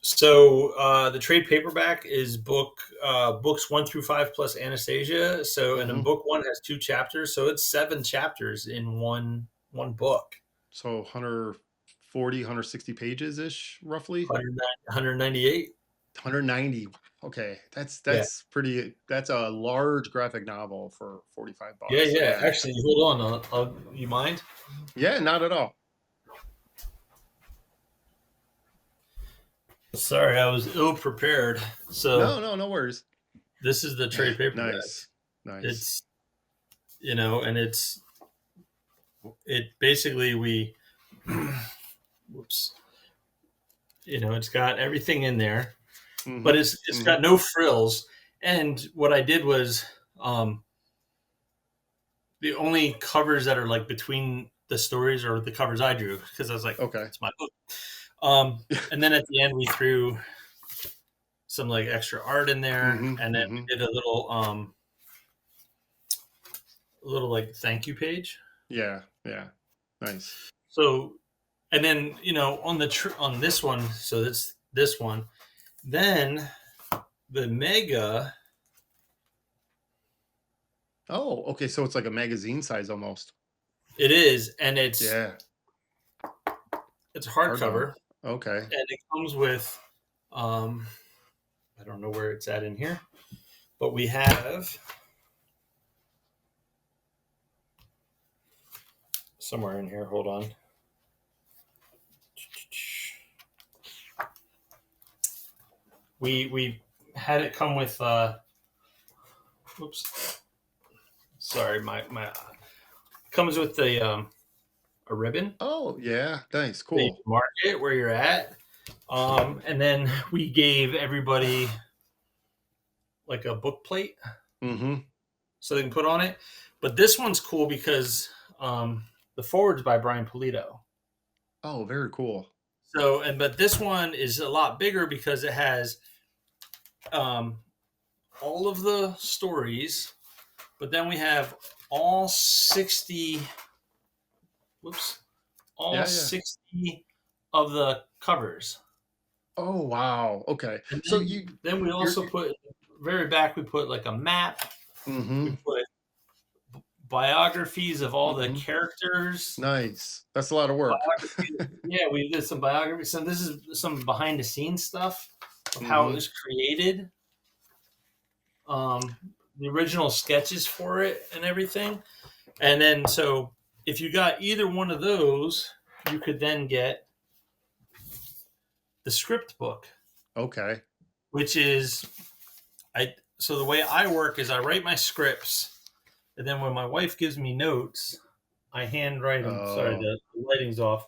So the trade paperback is books 1 through 5 plus Anastasia. So and then Hmm. book one has 2 chapters, so it's 7 chapters in one book. So 140, 160 pages ish, roughly. 198. 190. Okay, Yeah, that's a large graphic novel for 45 yeah, bucks. yeah. Yeah. Actually, hold on. You mind? Yeah, not at all. Sorry, I was ill prepared. So No, no, no worries. this is the trade paperback. Nice. Nice. It's and it basically we whoops. It's got everything in there, but Mhm. it's Mhm. got no frills. And what I did was um, the only covers that are like between the stories are the covers I drew because I was like, Okay. it's my book. And then at the end we threw some like extra art in there, Mhm. and then Mhm. we did a little like thank you page. Yeah, yeah. Nice. So and then on on this one, so that's this one. Then the mega, Oh, okay, so it's like a magazine size almost. it is, and Yeah, it's hardbound. hardcover, Okay. and it comes with um I don't know where it's at in here, but we have somewhere in here. Hold on. We had it come with oops, sorry, my comes with a ribbon. Oh, yeah. Nice. So you Cool. can mark it where you're at. And then we gave everybody like a book plate Mhm. so they can put on it. But this one's cool because the forward's by Brian Polito. Oh, very cool. But this one is a lot bigger because it has um, all of the stories, but then we have all 60, whoops, all Yeah, yeah. 60 of the covers. Oh, wow. Okay. And So then we you're also put very back, we put like a map. We mhm. put biographies of all the Hmm. characters. Nice. That's a lot of work. Yeah, we did some biographies. So this is some behind the scenes stuff of how it Hmm. was created, um, the original sketches for it and everything. And then, so if you got either one of those, you could then get the script book, Okay. which is I. So the way I work is I write my scripts, and then when my wife gives me notes, I handwrite them. Sorry, Oh, the lighting's off.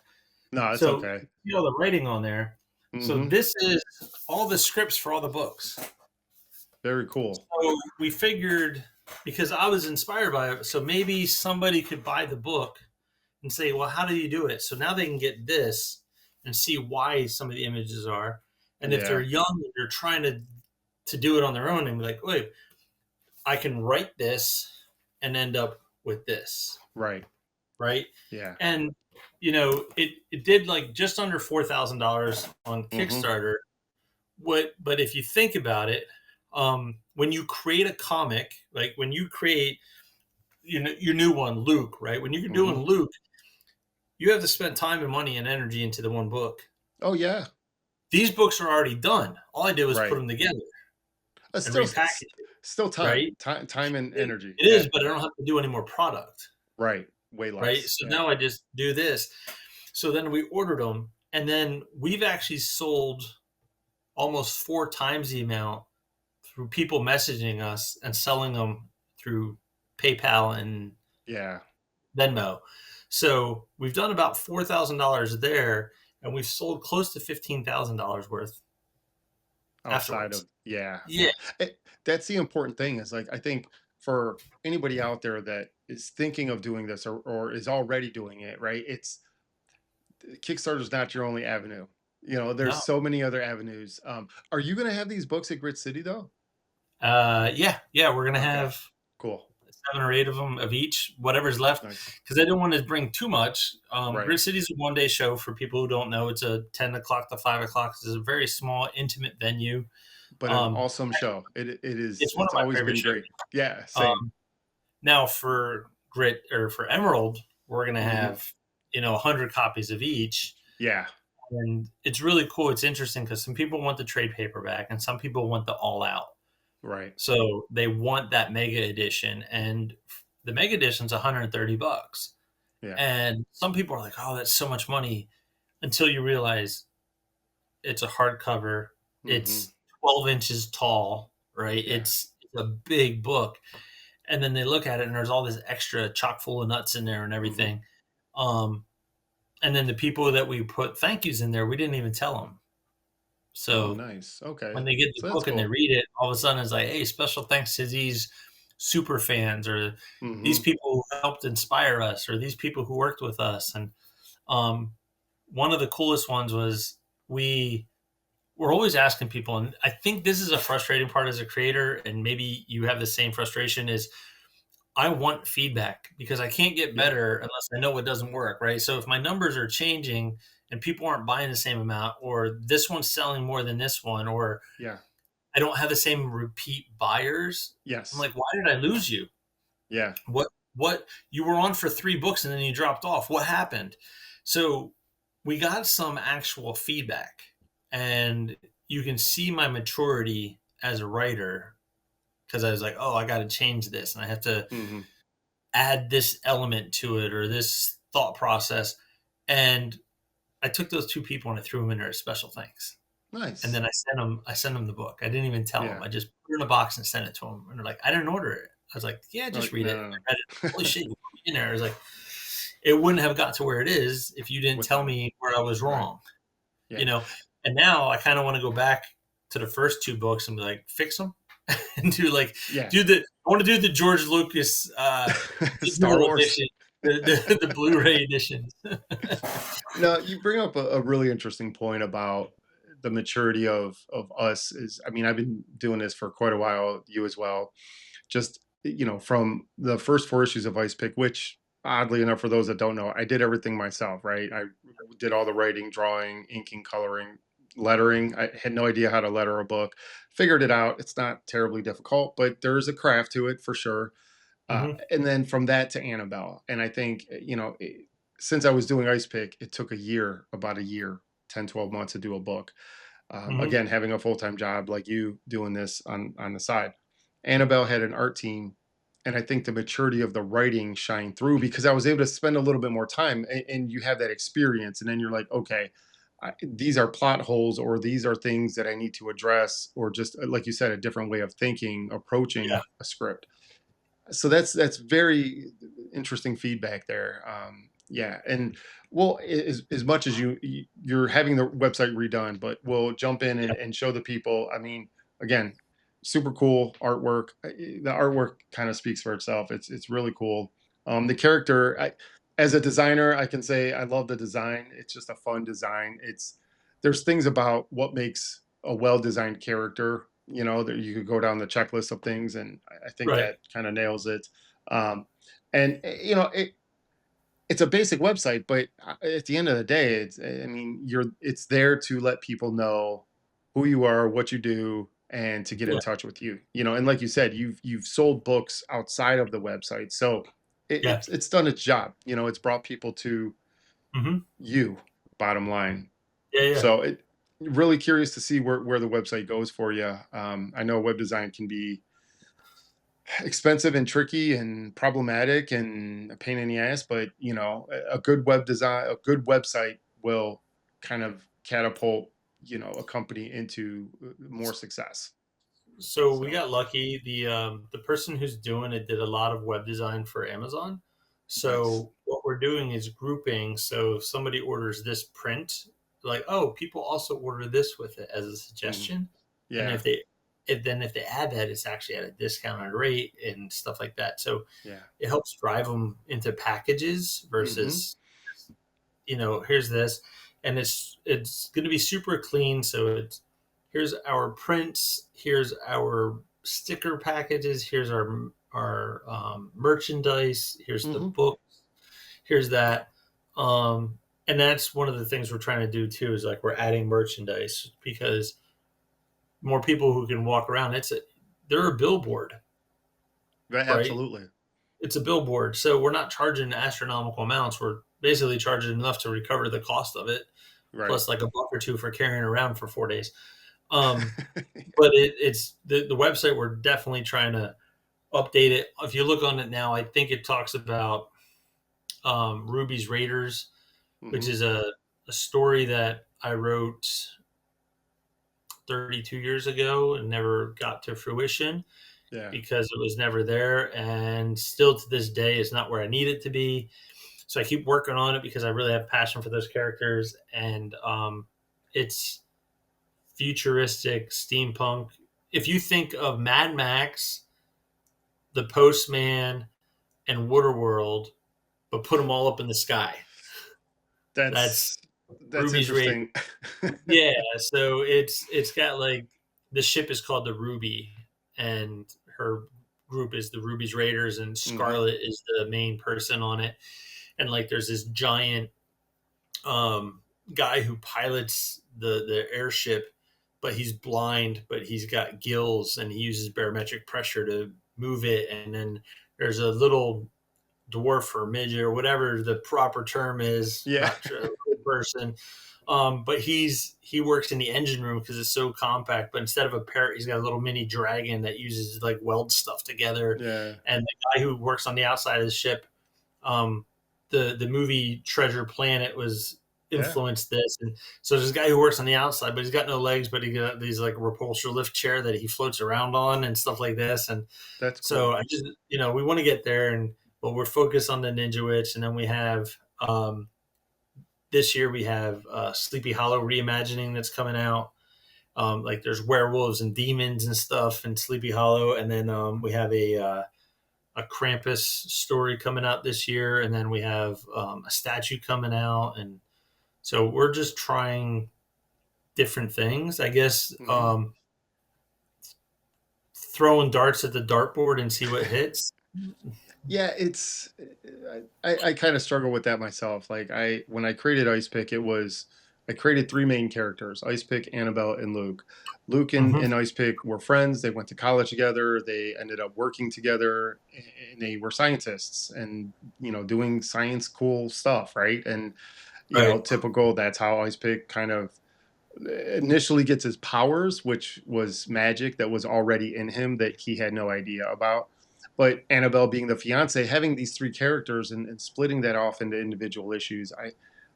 no, it's So okay. you know the writing on there. So Hmm. this is all the scripts for all the books. Very cool. So we figured, because I was inspired by it, so maybe somebody could buy the book and say, "Well, how do you do it?" So now they can get this and see why some of the images are. And if they're Yeah. young and they're trying to do it on their own, and be like, "Wait, I can write this and end up with this," Right. right? Yeah. And it did like just under $4,000 on Hmm. Kickstarter. But if you think about it, when you create a comic, like when you create your new one, Luke, right? When you're doing Hmm. Luke, you have to spend time and money and energy into the one book. Oh yeah. These books are already done. All I did was put Right. them together and Still, repackage it, still time, right? time and It, energy. it Yeah. is, but I don't have to do any more product, Right. Way right? less. So Yeah. now I just do this. So then we ordered them, and then we've actually sold almost four times the amount through people messaging us and selling them through PayPal and Yeah. Venmo. So we've done about $4,000 there, and we've sold close to $15,000 worth Outside afterwards. of, yeah, Yeah, yeah. That's the important thing is like I think for anybody out there that is thinking of doing this or is already doing it, right? It's Kickstarter is not your only avenue. There's no, so many other avenues. Are you going to have these books at Grit City though? yeah. We're gonna Okay, have cool, 7 or 8 of them of each, whatever's left, nice, because I didn't want to bring too much. right. Grid City's a 1 day show for people who don't know. It's a 10 o'clock to 5 o'clock. It's a very small, intimate venue. But an Um, awesome show. It is. it's one It's of my always favorite been shows. great. Yeah, same. Um, Now for Grit or for Emerald, we're gonna Hmm. have 100 copies of each, Yeah, and it's really cool. It's interesting because some people want the trade paperback, and some people want the all out. right. So they want that mega edition, and the mega edition's $130. Yeah. And some people are like, "Oh, that's so much money," until you realize it's a hardcover. Hmm. It's 12 inches tall, right? Yeah. It's a big book, and then they look at it, and there's all this extra chock full of nuts in there and Hmm. everything. Um, and then the people that we put thank yous in there, we didn't even tell them. Oh, So nice. Okay. when they get the So that's book and they cool. read it, all of a sudden it's like, hey, special thanks to these super fans or these Hmm. people who helped inspire us or these people who worked with us. And um, one of the coolest ones was we're always asking people, and I think this is a frustrating part as a creator, and maybe you have the same frustration is I want feedback because I can't get Yeah. better unless I know what doesn't work, right? So if my numbers are changing and people aren't buying the same amount, or this one's selling more than this one, or Yeah. I don't have the same repeat buyers, I'm Yes. like, why did I lose you? Yeah. What you were on for 3 books and then you dropped off? What happened? So we got some actual feedback, and you can see my maturity as a writer because I was like, oh, I got to change this, and I have to Hmm. add this element to it or this thought process. And I took those 2 people and I threw them in there as special thanks. And Nice. then I sent them the book. I didn't even tell them. Yeah. I just put it in a box and sent it to them. And they're like, I didn't order it. I was like, yeah, just Like, read it. no, And no, I read it. no. Holy shit, you put me in there. I was like, it wouldn't have got to where it is if you didn't tell Without it. me where I was Right. wrong, Yeah. you know? And now I kind of want to go back to the first 2 books and be like, fix them and Yeah. I want to do the George Lucas Star digital Wars. edition, the Blu-ray edition. No, you bring up a really interesting point about the maturity of us is, I mean, I've been doing this for quite a while, you as well. Just, from the first 4 issues of Ice Pick, which oddly enough, for those that don't know, I did everything myself, right? I did all the writing, drawing, inking, coloring, lettering. I had no idea how to letter a book. Figured it out. It's not terribly difficult, but there's a craft to it for sure. Hmm. And then from that to Annabelle. And I think, since I was doing Ice Pick, it took about a year, 10, 12 months to do a book. Hmm. Again, having a full time job like you doing this on the side. Annabelle had an art team. And I think the maturity of the writing shined through because I was able to spend a little bit more time and you have that experience. And then you're like, okay, these are plot holes or these are things that I need to address, or just like you said, a different way of thinking, Yeah. approaching a script. So that's very interesting feedback there. Yeah, and well, as much as you're having the website redone, but we'll jump in Yeah. and show the people. I mean, again, super cool artwork. The artwork kind of speaks for itself. It's really cool. The character, as a designer, I can say I love the design. It's just a fun design. There's things about what makes a well-designed character, that you could go down the checklist of things, and I think Right. that kind of nails it. um, and it's a basic website, but at the end of the day, I mean, it's there to let people know who you are, what you do, and to get in Yeah. touch with you. And like you said, you've sold books outside of the website, so Yeah. it's done its job. It's brought people to Hmm. you, bottom line. Yeah. Yeah. So really curious to see where the website goes for you. I know web design can be expensive and tricky and problematic and a pain in the ass, but a good a good website will kind of catapult a company into more success. So we So got lucky. The person who's doing it did a lot of web design for Amazon. nice. So what we're doing is grouping. So if somebody orders this print, like, oh, people also order this with it as a Mhm. suggestion. And Yeah, if they add that, it's actually at a discounted rate and stuff like that. So yeah. it helps drive them into packages Hmm. versus, here's this, and it's going to be super clean. So it's here's our prints, here's our sticker packages, here's our merchandise, here's the Hmm. book, here's that. Um, and that's one of the things we're trying to do too, is like we're adding merchandise because more people who can walk around. They're a billboard, right? Absolutely. It's a billboard, so we're not charging astronomical amounts. We're basically charging enough to recover the cost of it, Right. plus like a buck or two for carrying it around for 4 days. Um, but it's the website. We're definitely trying to update it. If you look on it now, I think it talks about Ruby's Raiders, which Hmm. is a story that I wrote 32 years ago and never got to fruition Yeah, because it was never there, and still to this day is not where I need it to be. So I keep working on it because I really have passion for those characters, and it's futuristic steampunk. If you think of Mad Max, The Postman, and Waterworld, but put them all up in the sky, that's that's that's Ruby's Raid. interesting. Yeah, so it's got like the ship is called the Ruby, and her group is the Ruby's Raiders, and Hmm. Scarlet is the main person on it. And like there's this giant guy who pilots the airship, but he's blind, but he's got gills, and he uses barometric pressure to move it. And then there's a little dwarf or midget or whatever the proper term is, Yeah. not sure, person. But he works in the engine room because it's so compact. But instead of a parrot, he's got a little mini dragon that uses like weld stuff together. Yeah. And the guy who works on the outside of the ship, um, the movie Treasure Planet was Yeah. influenced this. And so there's this guy who works on the outside, but he's got no legs, but he got these like repulsor lift chair that he floats around on and stuff like this. And That's so cool. I just, we want to get there, and but we're focused on the Ninja Witch, and then we have this year we have Sleepy Hollow reimagining that's coming out. Like there's werewolves and demons and stuff in Sleepy Hollow, and then we have a Krampus story coming out this year, and then we have a statue coming out, and so we're just trying different things, I guess. Hmm. Throwing darts at the dartboard and see what hits. Yeah, I kind of struggle with that myself. Like when I created Ice Pick, it was I created three main characters: Ice Pick, Annabelle, and Luke. Luke Hmm. and Ice Pick were friends. They went to college together. They ended up working together, and they were scientists and doing science cool stuff, right? And Right. typical. That's how Ice Pick kind of initially gets his powers, which was magic that was already in him that he had no idea about. But Annabelle being the fiance, having these three characters and splitting that off into individual issues,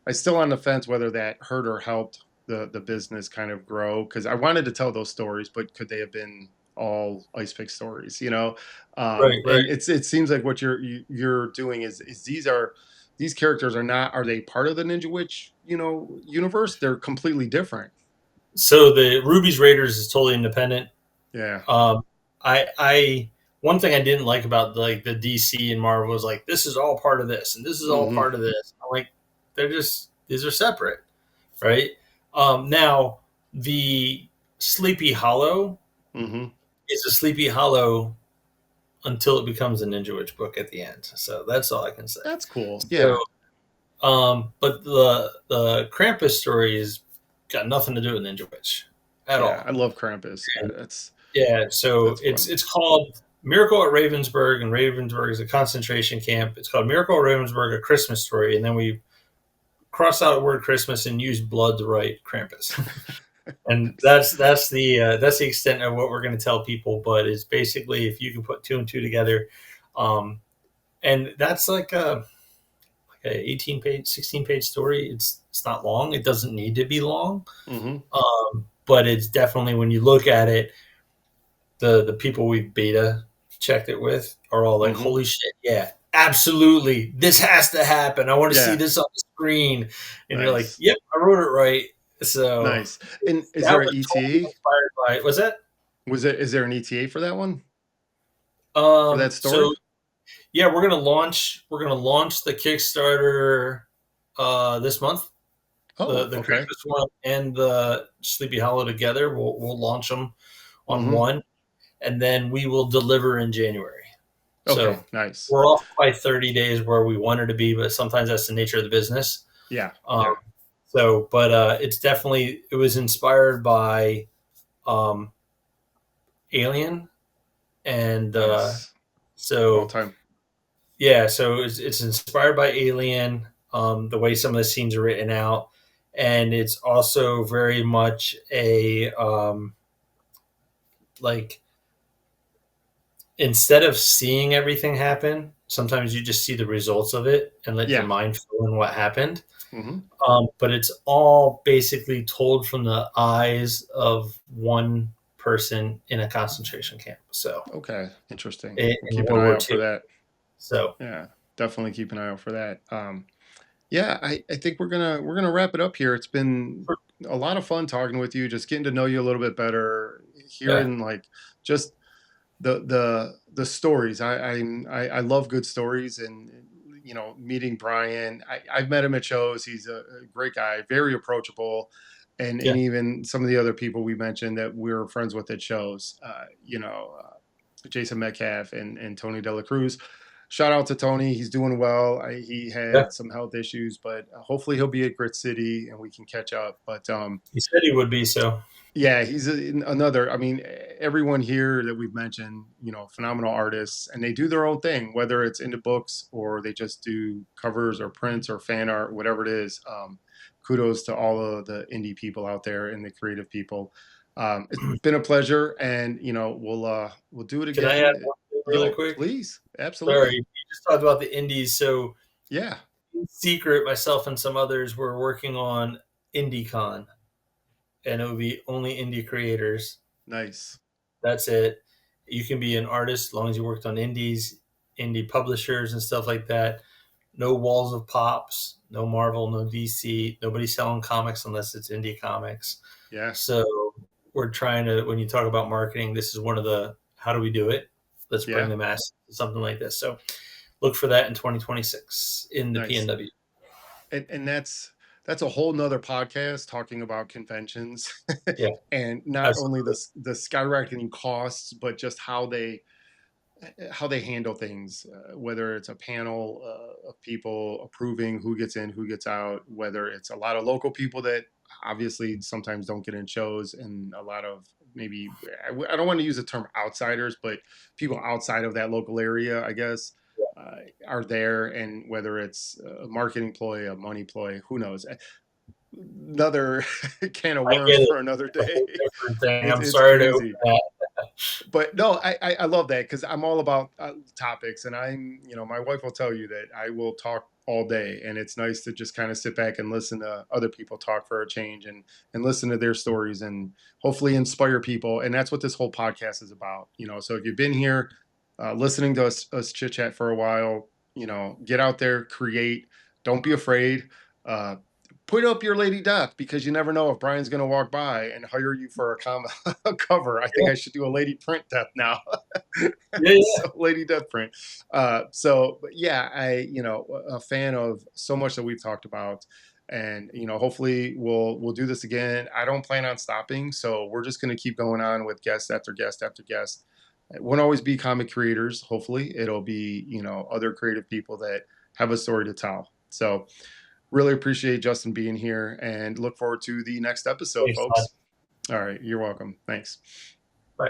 I still on the fence whether that hurt or helped the business kind of grow, because I wanted to tell those stories, but could they have been all Ice Pick stories? Right. And Right. it seems like what you're doing is these characters are they part of the Ninja Witch universe? They're completely different. So the Ruby's Raiders is totally independent. Yeah. Um, I one thing I didn't like about like the DC and Marvel was like this is all part of this and this is all Hmm. part of this. I'm like these are separate, right? Now the Sleepy Hollow Hmm. is a Sleepy Hollow until it becomes a Ninja Witch book at the end. So that's all I can say. That's cool. So, Yeah. but the Krampus story has got nothing to do with Ninja Witch at Yeah. I all. love Krampus. And That's yeah, so that's it's fun. it's called Miracle at Ravensburg, and Ravensburg is a concentration camp. It's called Miracle at Ravensburg, a Christmas story, and then we cross out the word Christmas and use blood to write Krampus. And Nice. that's the extent of what we're going to tell people. But it's basically if you can put two and two together, um, and that's like a 18-page, 16-page story. It's not long. It doesn't need to be long, Hmm. but it's definitely when you look at it, the people we beta checked it with are all like, Hmm. "Holy shit, yeah, absolutely, this has to happen. I want to see Yeah. this on the screen." And you're like, Nice. "Yep, I wrote it right." So Nice. And is that there an was totally ETA? inspired by. Was that? Is there an ETA for that one? For that So story? yeah, we're gonna launch the Kickstarter this month. Oh, The okay. Krampus one and the Sleepy Hollow together. We'll launch them on Hmm. one, and then we will deliver in January. Okay. So Nice. we're off by 30 days where we wanted to be, but sometimes that's the nature of the business. Yeah. Um, Yeah. but it's definitely it was inspired by um, Alien, and Nice. All so time. yeah, so it's inspired by Alien, the way some of the scenes are written out, and it's also very much a like instead of seeing everything happen, sometimes you just see the results of it and let your Yeah. mind fill in what happened. Hmm. But it's all basically told from the eyes of one person in a concentration camp. So Okay. Interesting. We'll in keep an World eye War out for II. that. So Yeah. Definitely keep an eye out for that. Yeah, I think we're gonna wrap it up here. It's been a lot of fun talking with you, just getting to know you a little bit better, yeah, hearing like just the stories. I love good stories, and meeting Brian. I've met him at shows. He's a great guy, very approachable, and yeah, even some of the other people we mentioned that we're friends with at shows. Jason Metcalf and Tony Dela Cruz. Shout out to Tony. He's doing well. He yeah. had some health issues, but hopefully he'll be at Grit City and we can catch up. But He said he would be. So yeah, he's another. I mean, everyone here that we've mentioned, phenomenal artists, and they do their own thing, whether it's into books or they just do covers or prints or fan art, whatever it is. Kudos to all of the indie people out there and the creative people. It's been a pleasure, and we'll do it can I add again. one thing really Yo, quick? please, Sorry, absolutely, you just talked about the indies. So yeah, in secret, myself and some others were working on IndieCon, and it would be only indie creators. nice, That's it. You can be an artist as long as you worked on indies, indie publishers, and stuff like that. No walls of pops, no Marvel, no DC. Nobody selling comics unless it's indie comics. yeah, So we're trying to, when you talk about marketing, this is one of the how do we do it? Let's bring yeah, the mass to something like this. So look for that in 2026 in the nice. PNW. And that's a whole nother podcast talking about conventions Yeah, and not only absolutely. the skyrocketing costs, but just how they handle things, whether it's a panel of people approving who gets in, who gets out, whether it's a lot of local people that obviously sometimes don't get in shows, and a lot of maybe I don't want to use the term outsiders, but people outside of that local area, I guess, uh, are there, and whether it's a marketing ploy, a money ploy, who knows? Another can of I worms get it. for another A whole day. different thing. I'm It's sorry to crazy, but no, I love that because I'm all about topics, and my wife will tell you that I will talk all day, and it's nice to just kind of sit back and listen to other people talk for a change, and listen to their stories, and hopefully inspire people. And that's what this whole podcast is about. So if you've been here, listening to us chit chat for a while, get out there, create. Don't be afraid. Uh, Put up your Lady Death, because you never know if Brian's going to walk by and hire you for a cover. I think yeah, I should do a Lady Print Death now. yeah, yeah. So Lady Death Print. So but yeah, a fan of so much that we've talked about, and hopefully we'll do this again. I don't plan on stopping, so we're just going to keep going on with guest after guest after guest. It won't always be comic creators. Hopefully, it'll be other creative people that have a story to tell. So really appreciate Justin being here, and look forward to the next episode, Thanks, Todd. folks. All right, you're welcome. Thanks. Bye.